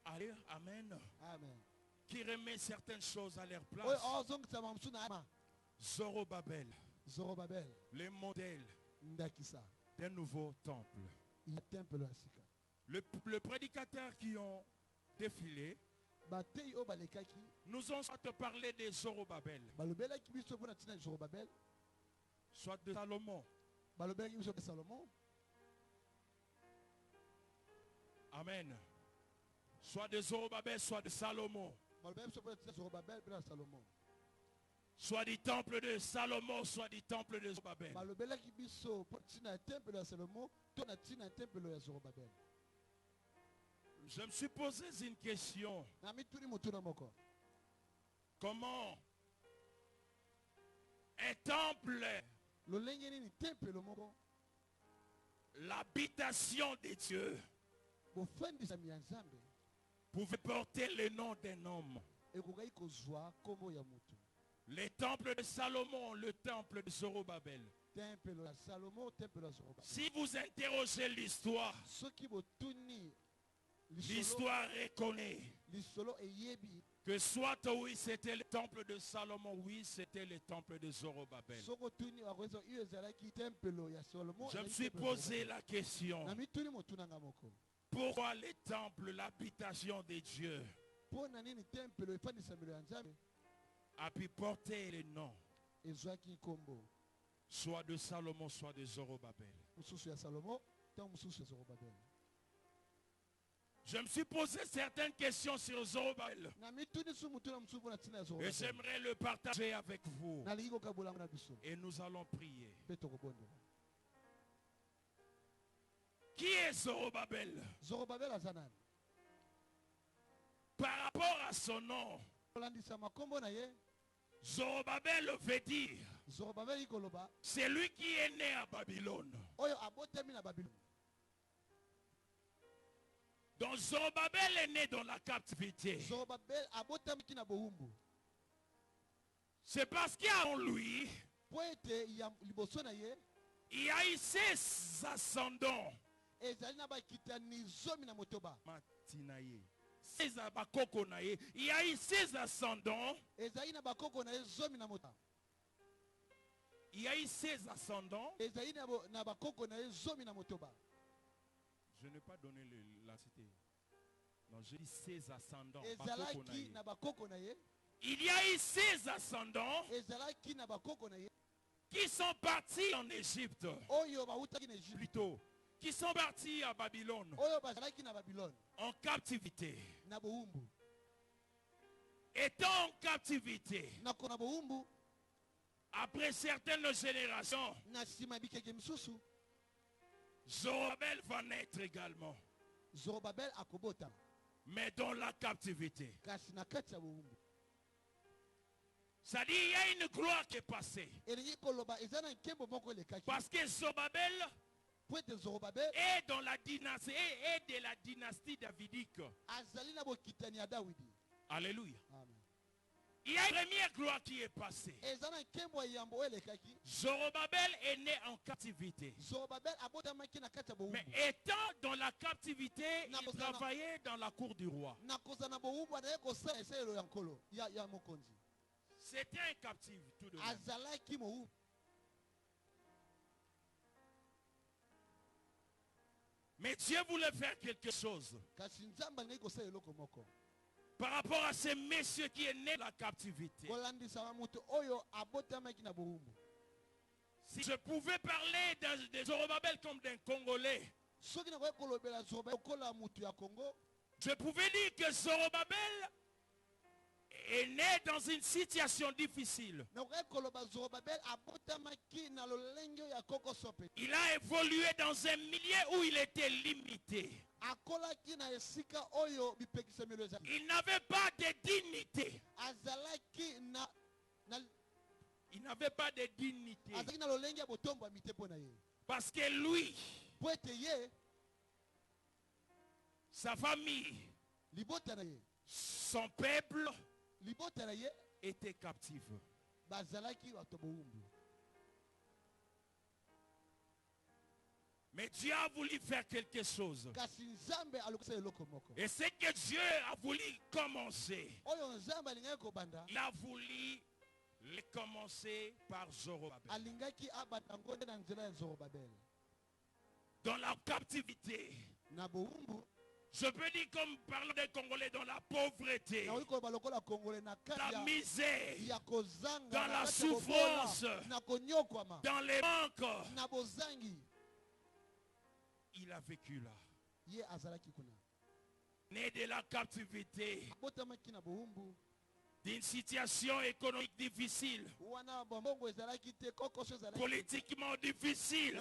Allez, amen. Qui remet certaines choses à leur place. Zorobabel, le modèle d'un nouveau temple. Le prédicateur qui ont défilé nous ont soit parlé de Zorobabel, soit de Salomon. Amen. Soit de Zorobabel, soit de Salomon. Soit du temple de Salomon, soit du temple de Zorobabel. Je me suis posé une question. Comment un temple, l'habitation de Dieu, pouvait porter le nom d'un homme? Le temple de Salomon, le temple de Zorobabel. Si vous interrogez l'histoire, l'histoire reconnaît que soit oui c'était le temple de Salomon, oui c'était le temple de Zorobabel. Je me suis posé la question, pourquoi le temple, l'habitation de Dieu, a pu porter le nom soit de Salomon, soit de Zorobabel? Je me suis posé certaines questions sur Zorobabel et j'aimerais le partager avec vous. Et nous allons prier. Qui est Zorobabel? Par rapport à son nom, Zorobabel veut dire c'est lui qui est né à Babylone. Donc Zorobabel est né dans la captivité. C'est parce qu'il y a en lui, il y a eu ses ascendants. Il y a eu ses ascendants. Il y a eu ses ascendants. Je n'ai pas donné la cité. Non, j'ai dit ses ascendants. Il y a eu ses ascendants qui sont partis en Égypte. Plutôt, qui sont partis à Babylone en captivité. Étant en captivité, après certaines générations, Zorobabel va naître également. Mais dans la captivité. Ça dit, il y a une gloire qui est passée. Parce que Zorobabel est dans la dynastie, est de la dynastie davidique. Alléluia. Il y a une première gloire qui est passée. Zorobabel est né en captivité. Mais étant dans la captivité, il travaillait dans la cour du roi. C'était un captif tout de même. Mais Dieu voulait faire quelque chose. Par rapport à ces messieurs qui est né dans la captivité. Si je pouvais parler de Zorobabel comme d'un Congolais, je pouvais dire que Zorobabel est né dans une situation difficile. Il a évolué dans un milieu où il était limité. Il n'avait pas de dignité. Il n'avait pas de dignité. Parce que lui, sa famille, son peuple était captif. Mais Dieu a voulu faire quelque chose. Et c'est que Dieu a voulu commencer. Il a voulu commencer par Zorobabel. Dans la captivité. Je peux dire comme parlant des Congolais dans la pauvreté, la misère, dans la souffrance, dans les manques. Il a vécu là. Né de la captivité, d'une situation économique difficile, politiquement difficile,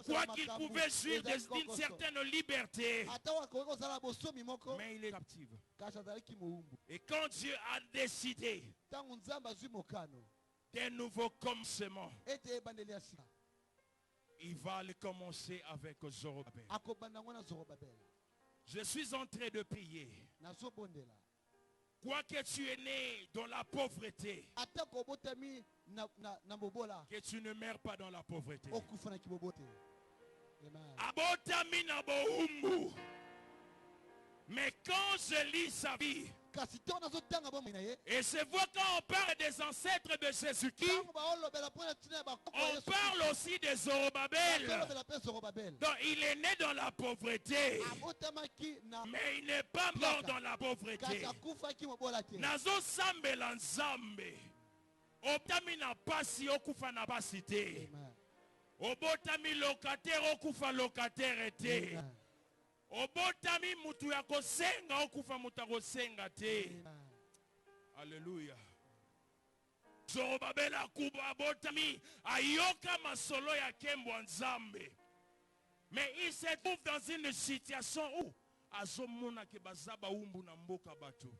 quoi qu'il pouvait jouir d'une certaine liberté, mais il est captif. Et quand Dieu a décidé d'un nouveau commencement, il va le commencer avec Zorobabel. Je suis en train de prier. Quoique tu es né dans la pauvreté, que tu ne meurs pas dans la pauvreté. Abotami na boumbu. Mais quand je lis sa vie, et je vois quand on parle des ancêtres de Jésus-Christ, on parle aussi de Zorobabel. Donc il est né dans la pauvreté, mais il n'est pas mort dans la pauvreté. Nazo sambela nzambe. Obotami na pasi okufa na pasi te. Obotami locataire okufa locataire te. Obotami mutu ya kosenga okufa mutu ya kosenga te. Alléluia. Zorobabel akuba abotami ayoka masolo ya kembwa nzambe. Mais il se trouve dans une situation où azomona ke bazaba umbu na mboka bato.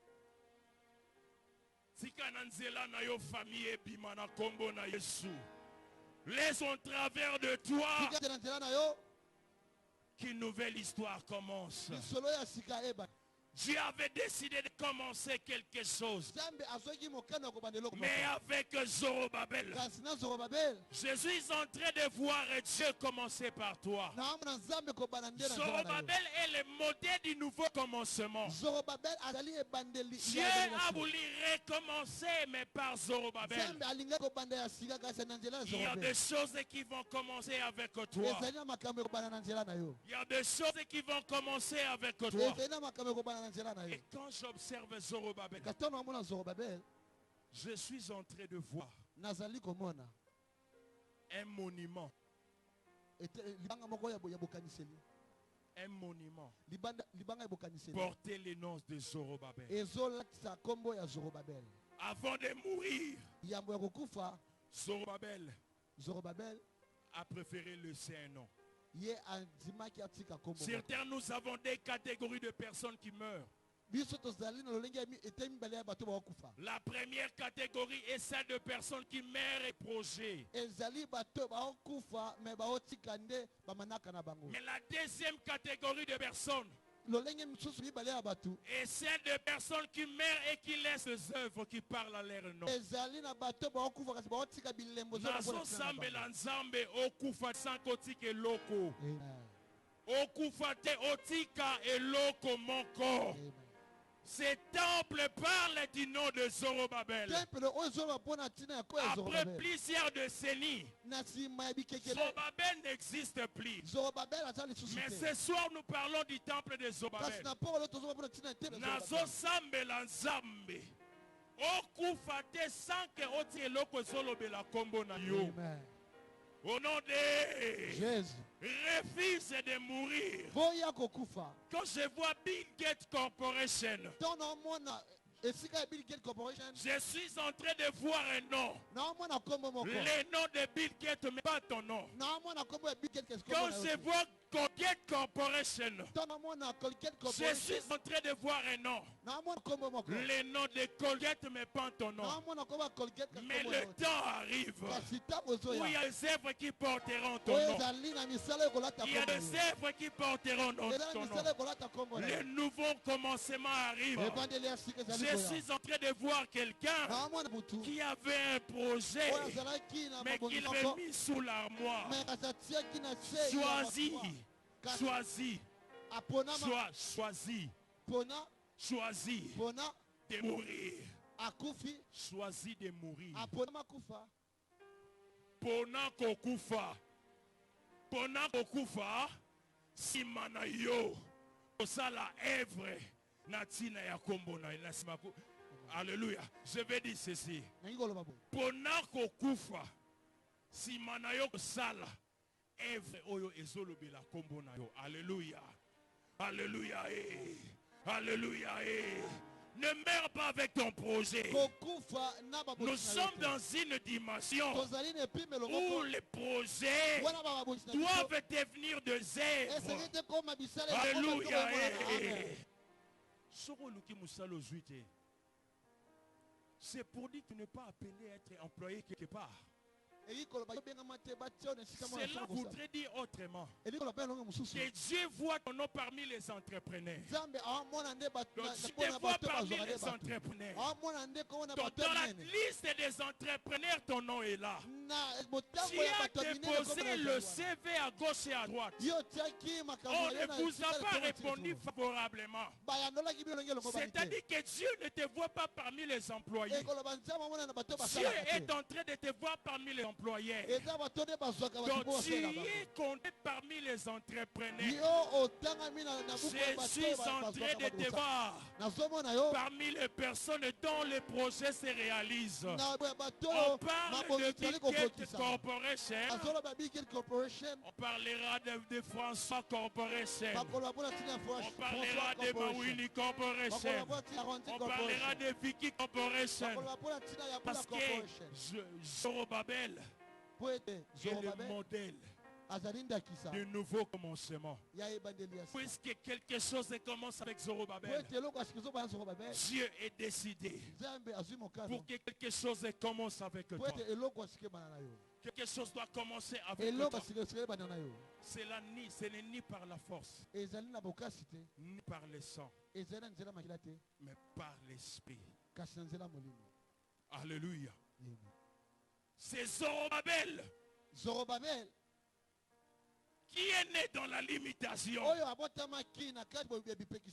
Tika na nzela na yo famille ebima na kombo na Yesu. Laisse au travers de toi qu'une nouvelle histoire commence. Dieu avait décidé de commencer quelque chose. Mais avec Zorobabel, je suis en train de voir Dieu commencer par toi. Zorobabel est le modèle du nouveau commencement. Dieu a voulu recommencer, mais par Zorobabel. Il y a des choses qui vont commencer avec toi. Il y a des choses qui vont commencer avec toi. Et quand j'observe Zorobabel, je suis en train de voir un monument. Un monument. Porter les noms de Zorobabel. Avant de mourir, Zorobabel a préféré laisser un nom. Sur terre, nous avons des catégories de personnes qui meurent. La première catégorie est celle de personnes qui meurent et projets. Mais la deuxième catégorie de personnes est celle de personnes qui meurent et qui laissent des œuvres qui parlent à leur nom. Nazosambela nzambe okufa sankotike loko. Okufa te otika eloko moko. Ce temple parle du nom de Zorobabel. Après plusieurs décennies, Zorobabel n'existe plus. Mais ce soir, nous parlons du temple de Zorobabel. Nazo sambela nzambe. Okufa te sanke oti eloko zolobela kombo na yo. Au nom de Jésus, refuse de mourir. Quand je vois Bill Gates Corporation, je suis en train de voir un nom. Le nom de Bill Gates, mais pas ton nom. Quand je vois Colgate Corporation, je suis en train de voir un nom. Le nom de Colgate, mais pas ton nom. Mais le temps arrive où il y a des œuvres qui porteront ton nom. Il y a des œuvres qui porteront ton nom. Le nouveau commencement arrive. Je suis en train de voir quelqu'un qui avait un projet, mais qu'il avait mis sous l'armoire. Choisis de mourir. Choisis de mourir. Pona kokufa simana yo osala œuvre natina ya kombo na inasimako. Alléluia. Je vais dire ceci. Pona kokufa simana yo osala œuvre oyo ezolobela kombo na yo. Alléluia. Alléluia. Alléluia. Ne meurs pas avec ton projet. Nous sommes dans une dimension où les projets doivent devenir des œuvres. Alléluia. C'est pour dire que tu n'es pas appelé à être employé quelque part. Cela voudrait dire autrement que Dieu voit ton nom parmi les entrepreneurs. Donc tu te vois parmi les entrepreneurs. Donc dans la liste des entrepreneurs, ton nom est là. Tu as déposé le CV à gauche et à droite. On ne vous a pas répondu favorablement. C'est-à-dire que Dieu ne te voit pas parmi les employés. Dieu est en train de te voir parmi les employés. Donc tu es compté parmi les entrepreneurs. Je suis en train de te voir parmi les personnes dont les projets se réalisent. On parle de Bill Gates Corporation. On parlera de François Corporation. On parlera de Mawini Corporation. On parlera de Vicky Corporation. Parce que Zorobabel est le modèle du nouveau commencement. Puisque quelque chose commence avec Zorobabel, Dieu est décidé pour que quelque chose commence avec toi. Quelque chose doit commencer avec toi. Ce n'est ni par la force, ni par le sang, mais par l'esprit. Alléluia. C'est Zorobabel qui est né dans la limitation.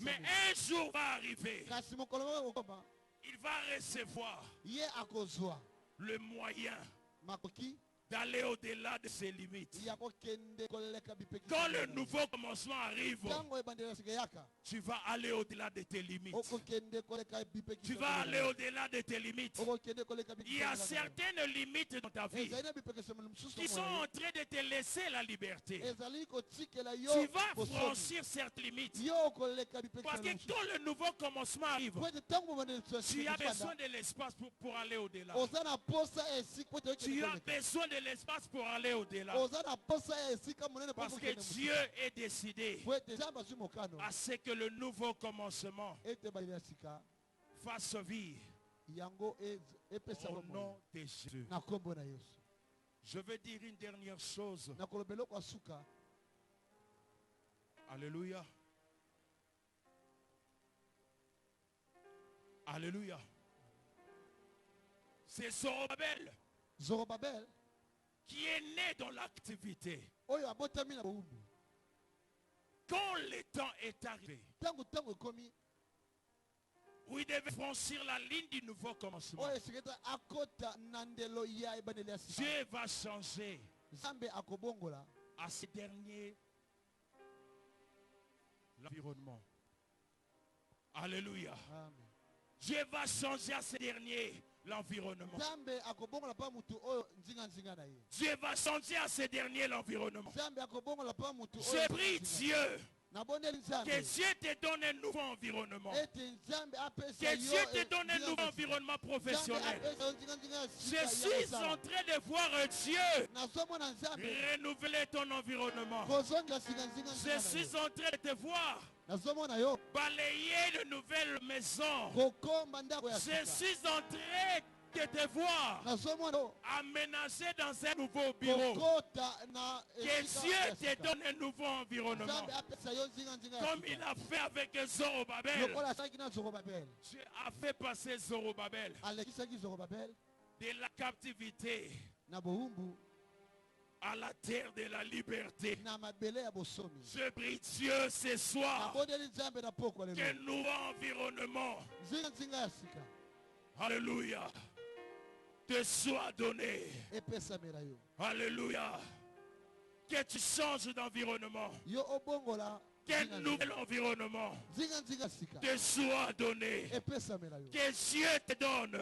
Mais un jour va arriver. Il va recevoir le moyen d'aller au-delà de ses limites. Quand le nouveau commencement arrive, tu vas aller au-delà de tes limites. Tu vas aller au-delà de tes limites. Il y a certaines limites dans ta vie qui sont en train de te laisser la liberté. Tu vas franchir cette limite. Parce que quand le nouveau commencement arrive, tu as besoin de l'espace pour aller au-delà. Tu as besoin de l'espace pour aller au-delà. Parce que Dieu est décidé à ce que le nouveau commencement fasse vie au nom de Jésus. Je veux dire une dernière chose. Alléluia. Alléluia. C'est Zorobabel qui est né dans l'activité. Quand le temps est arrivé, où il devait franchir la ligne du nouveau commencement, Dieu va changer à ce dernier l'environnement. Alléluia. Amen. Dieu va changer à ce dernier l'environnement. Dieu va changer à ce dernier l'environnement. Je prie Dieu que Dieu te donne un nouveau environnement. Que Dieu te donne un nouveau environnement professionnel. Je suis en train de voir Dieu renouveler ton environnement. Je suis en train de te voir balayer de nouvelles maisons. Je suis en train de te voir aménager dans un nouveau bureau. Que Dieu te donne un nouveau environnement. Comme il a fait avec Zorobabel. Dieu a fait passer Zorobabel de la captivité à la terre de la liberté. Je prie Dieu ce soir qu'un nouveau environnement, alléluia, te soit donné. Alléluia. Que tu changes d'environnement. Qu'un nouvel environnement te soit donné. Que Dieu te donne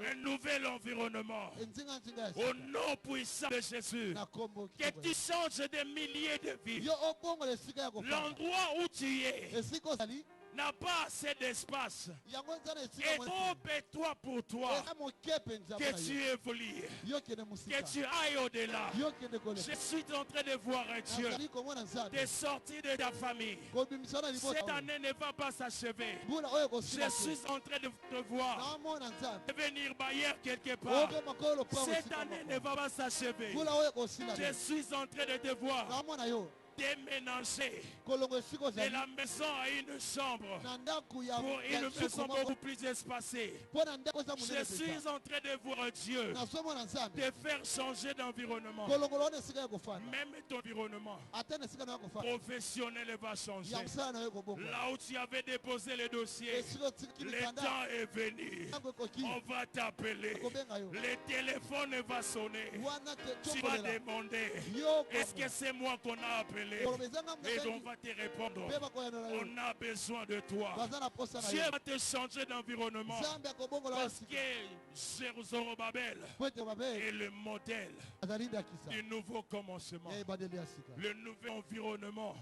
un nouvel environnement. Au nom puissant de Jésus. Que tu changes de milliers de vies. L'endroit où tu es n'a pas assez d'espace. Et toi pour toi, que tu évolues, que tu ailles au-delà. Je suis en train de voir Dieu de sortir de ta famille. Cette année ne va pas s'achever. Je suis en train de te voir devenir bailleur quelque part. Cette année ne va pas s'achever. Je suis en train de te voir déménager de la maison à une chambre pour une maison beaucoup plus espacée. Je suis en train de voir Dieu te faire changer d'environnement. Même ton environnement professionnel va changer. Là où tu avais déposé le dossier, le temps est venu. On va t'appeler. Le téléphone va sonner. Tu vas demander, est-ce que c'est moi qu'on a appelé? Et on va te répondre, on a besoin de toi. Dieu va te changer d'environnement. Parce que Zorobabel est le modèle du nouveau commencement. Le nouvel environnement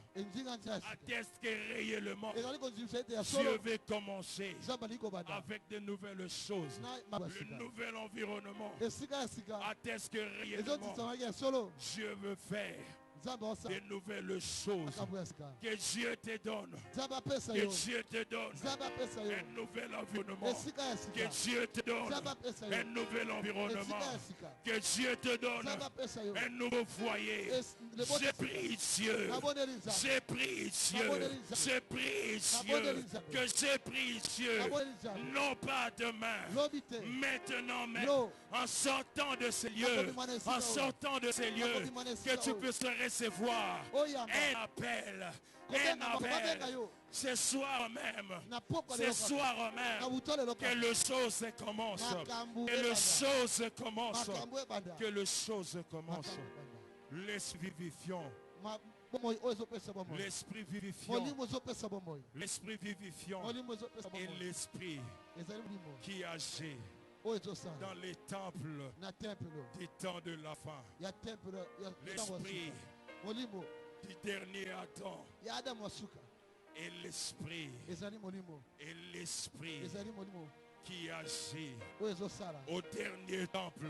atteste que réellement Dieu veut commencer avec de nouvelles choses. Le nouvel environnement atteste que réellement Dieu veut faire de nouvelles choses. Que Dieu te donne. Que Dieu te donne un nouvel environnement. Que Dieu te donne un nouvel environnement. Que Dieu te donne un nouveau foyer. Je prie Dieu. Je prie Dieu. Je prie Dieu. Que je prie Dieu. Non pas demain. Maintenant même. En sortant de ces lieux. En sortant de ces lieux. Que tu puisses recevoir un appel. Ce soir même, que le chose commence. Que le chose commence. Que le chose commence. L'esprit vivifiant. L'esprit vivifiant. L'esprit vivifiant et l'esprit qui agit dans les temples du temps de la fin. L'esprit du dernier Adam. Et l'esprit qui agit au dernier temple.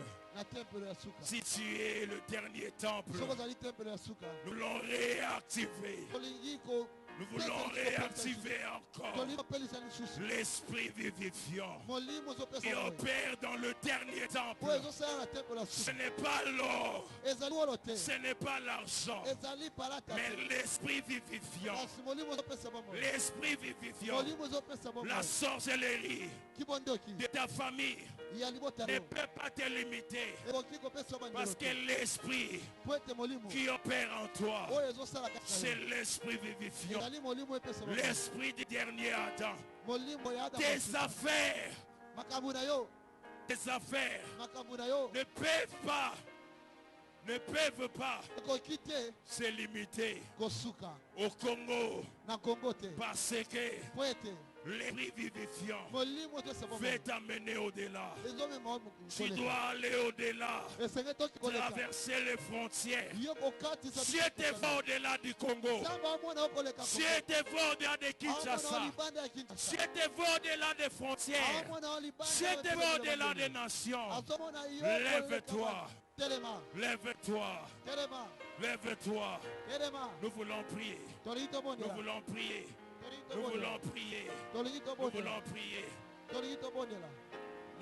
Si tu es le dernier temple, nous voulons réactiver. Nous voulons réactiver encore l'esprit vivifiant qui opère dans le dernier temple. Ce n'est pas l'or, ce n'est pas l'argent, mais l'esprit vivifiant. L'esprit vivifiant, la sorcellerie de ta famille ne peut pas te limiter parce que l'esprit qui opère en toi, c'est l'esprit vivifiant. L'esprit du dernier Adam. Tes affaires ne peuvent pas se limiter au Congo parce que l'esprit vivifiant veut t'amener au-delà. Tu dois aller au-delà, traverser les frontières. Dieu te voit au-delà du Congo. Dieu te voit au-delà de Kinshasa. Dieu te voit au-delà des frontières. Dieu te voit au-delà des nations. Lève-toi. Lève-toi. Lève-toi. Nous voulons prier. Nous voulons prier. Nous voulons prier. Nous voulons prier.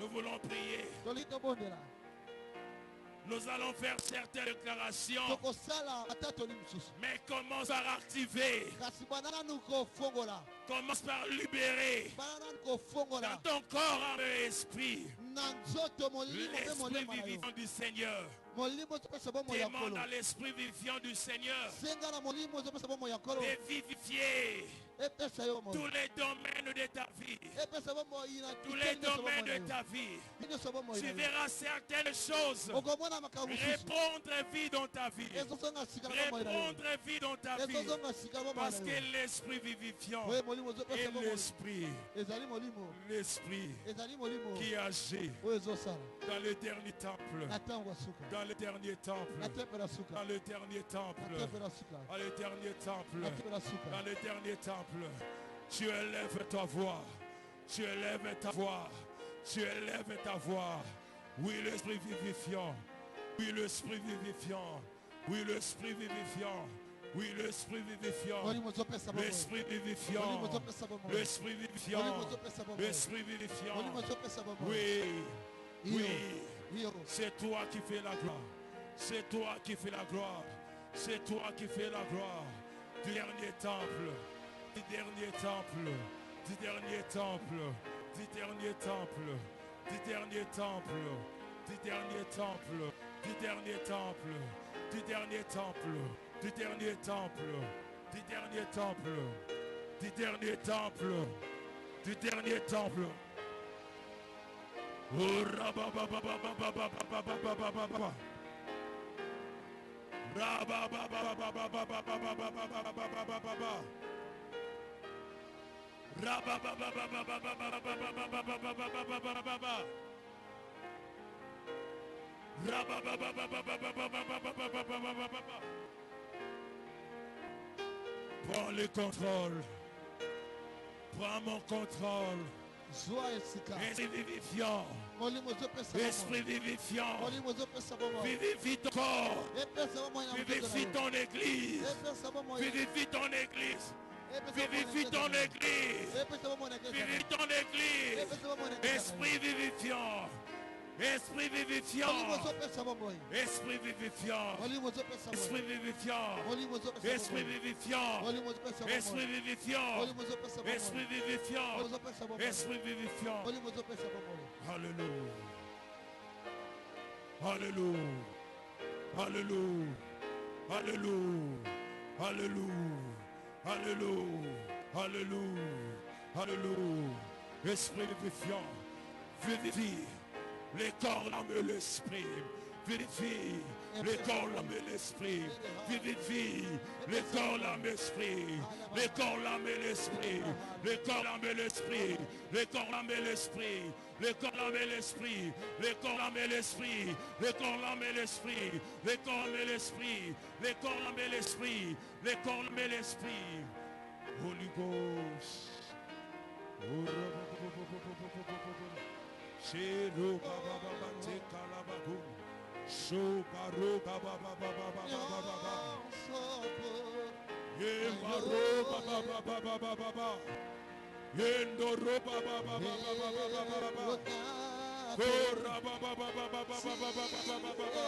Nous voulons prier. Nous allons faire certaines déclarations. Mais commence par activer. Commence par libérer dans ton corps et esprit l'esprit vivant du Seigneur. Demande à l'esprit vivant du Seigneur de vivifier tous les domaines de ta vie. Tous les domaines de ta vie. Tu verras certaines choses répondre vie dans ta vie. Répondre vie dans ta vie. Parce que l'esprit vivifiant est l'esprit qui agit dans le dernier temple. Dans le dernier temple. Dans le dernier temple. Dans le dernier temple. Dans le dernier temple. Tu élèves ta voix. Tu élèves ta voix. Tu élèves ta voix. Oui, l'esprit vivifiant. Oui, l'esprit vivifiant. Oui, l'esprit vivifiant. Oui, l'esprit vivifiant. L'esprit vivifiant. L'esprit vivifiant. L'esprit vivifiant. Oui. Oui. C'est toi qui fais la gloire. C'est toi qui fais la gloire. C'est toi qui fais la gloire. Du dernier temple. Du dernier temple. Du dernier temple. Du dernier temple. Du dernier temple. Du dernier temple. Du dernier temple. Du dernier temple. Du dernier temple. Du dernier temple. Du dernier temple. Du dernier temple. Oh rabababababababababababababa. Rababababababababababababababa. Rababababababababababababababa. Rabababababababababababababa. Prends le contrôle. Prends mon contrôle. Esprit vivifiant. Esprit vivifiant. Vivifie ton corps. Vivifie ton église. Vivifie ton église. Vivifie ton église. Vivifie ton église. Esprit vivifiant. Esprit vivifiant. Esprit vivifiant. Esprit vivifiant. Esprit vivifiant. Esprit vivifiant. Esprit vivifiant. Esprit vivifiant. Alléluia. Alléluia. Alléluia. Alléluia. Alléluia. Alléluia. Alléluia. Alléluia. Esprit vivifiant. Vivifie. Les corps, l'âme et l'esprit. Vivifie. Les corps, l'âme et l'esprit. Vivifie. Les corps, l'âme et l'esprit. Les corps, l'âme et l'esprit. Les corps, l'âme et l'esprit. Les corps, l'âme et l'esprit. Les corps, l'âme et l'esprit. Les corps, l'âme et l'esprit. Les corps, l'âme et l'esprit. Les corps, l'âme et l'esprit. Les corps, l'âme et l'esprit. Les corps, l'âme et l'esprit. Holy Ghost. Shero baba baba te kalabagu. Sho baro baba baba baba baba. Ye baro baba baba baba baba. Yendo roba baba baba baba baba. Kora baba baba baba baba baba.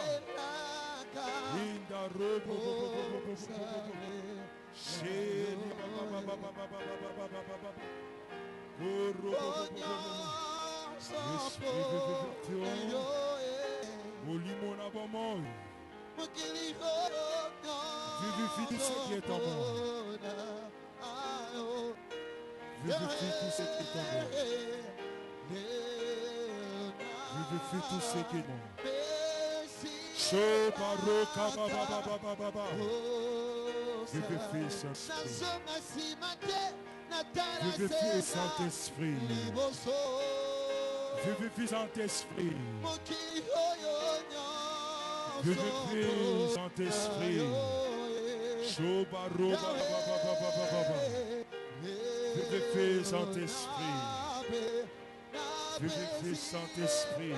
Inda robo Sheri baba baba baba baba. Olimona bamoi. Vivifie tout ce qui est en moi. Vivifie tout ce qui est en moi. Vivifie tout ce qui est en moi. Shobaroka baba baba baba. Vivifie Saint-Esprit. Vivifie Saint-Esprit. Vivifie Saint-Esprit. Vivifie Saint-Esprit. Shobaroka baba baba baba. Vivifie Saint-Esprit. Vivifie Saint-Esprit.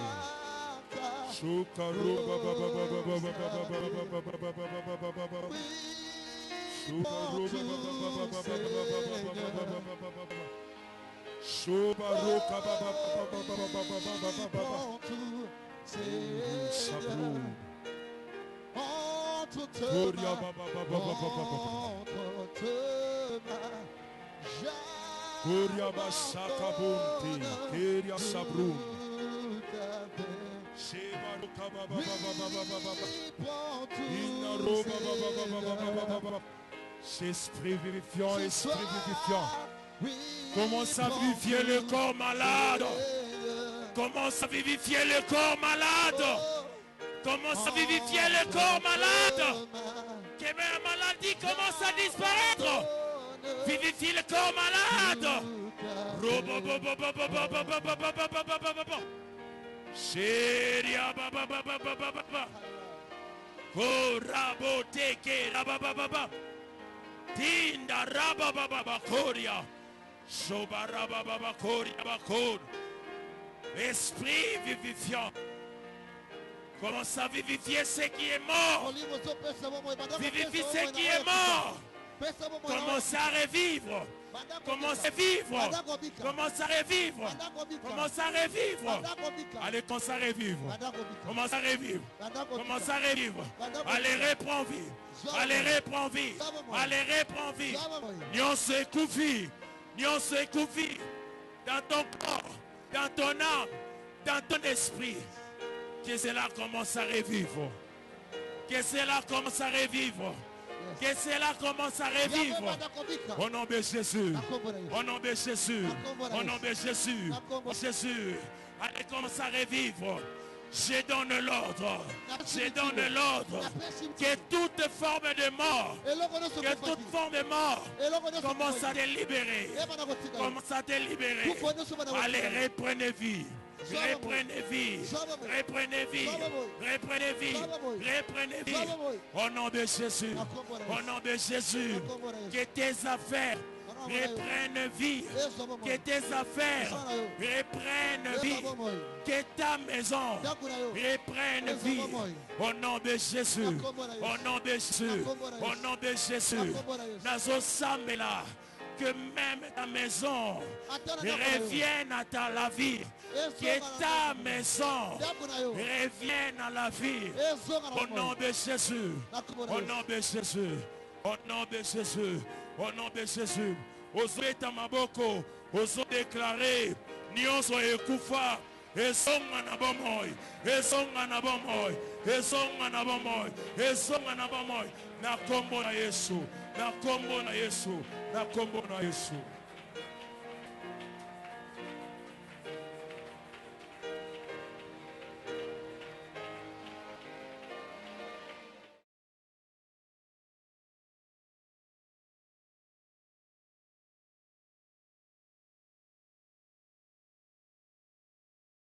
Shokaro baba baba baba baba baba baba. Shokaro baba baba baba. Shobaroka baba baba. Sabro. Koria baba baba baba. Koria basaka bunti. Keria sabru. Esprit vivifiant, esprit vivifiant. Commence à vivifier le corps malade. Commence à vivifier le corps malade. Commence à vivifier le corps malade. Que la maladie commence à disparaître. Vivifie le corps malade. Sheria baba baba baba baba. Korabo teke baba baba. Tinda raba baba baba koria. Shobara baba baba koria bakor. Esprit vivifiant. Commence à vivifier ce qui est mort. Vivifie ce qui est mort. Commence à revivre. Commence à vivre. Commence à revivre. Commence à revivre. Allez, commence à revivre. Commence à revivre. Commence à revivre. Allez, reprends vie. Allez, reprends vie. Allez, reprends vie. Nyon se koufi. Nyon se koufi. Dans ton corps, dans ton âme, dans ton esprit. Que cela commence à revivre. Que cela commence à revivre. Que cela commence à revivre. Au nom de Jésus. Au nom de Jésus. Au nom de Jésus. Jésus. Allez, commence à revivre. Je donne l'ordre. Je donne l'ordre. Que toute forme de mort. Que toute forme de mort commence à te libérer. Commence à te libérer. Allez, reprenez vie. Reprenez vie, reprenez vie, reprenez vie, reprenez vie. Au nom de Jésus, au nom de Jésus, que tes affaires reprennent vie, que tes affaires reprennent vie, que ta maison reprenne vie. Au nom de Jésus, au nom de Jésus, au nom de Jésus, Nazo Samela. Que même ta maison revienne à la vie. Que ta maison revienne à la vie. Au nom de Jésus. Au nom de Jésus. Au nom de Jésus. Au nom de Jésus. Osez tamaboko. Osez déclarer. Nyonso ekufa. Esonga na bomoy. Esonga na bomoy. Esonga na bomoy. Esonga na bomoy. Na kombo na Yesu. Na kombo na Yesu. Na kombo na Yesu.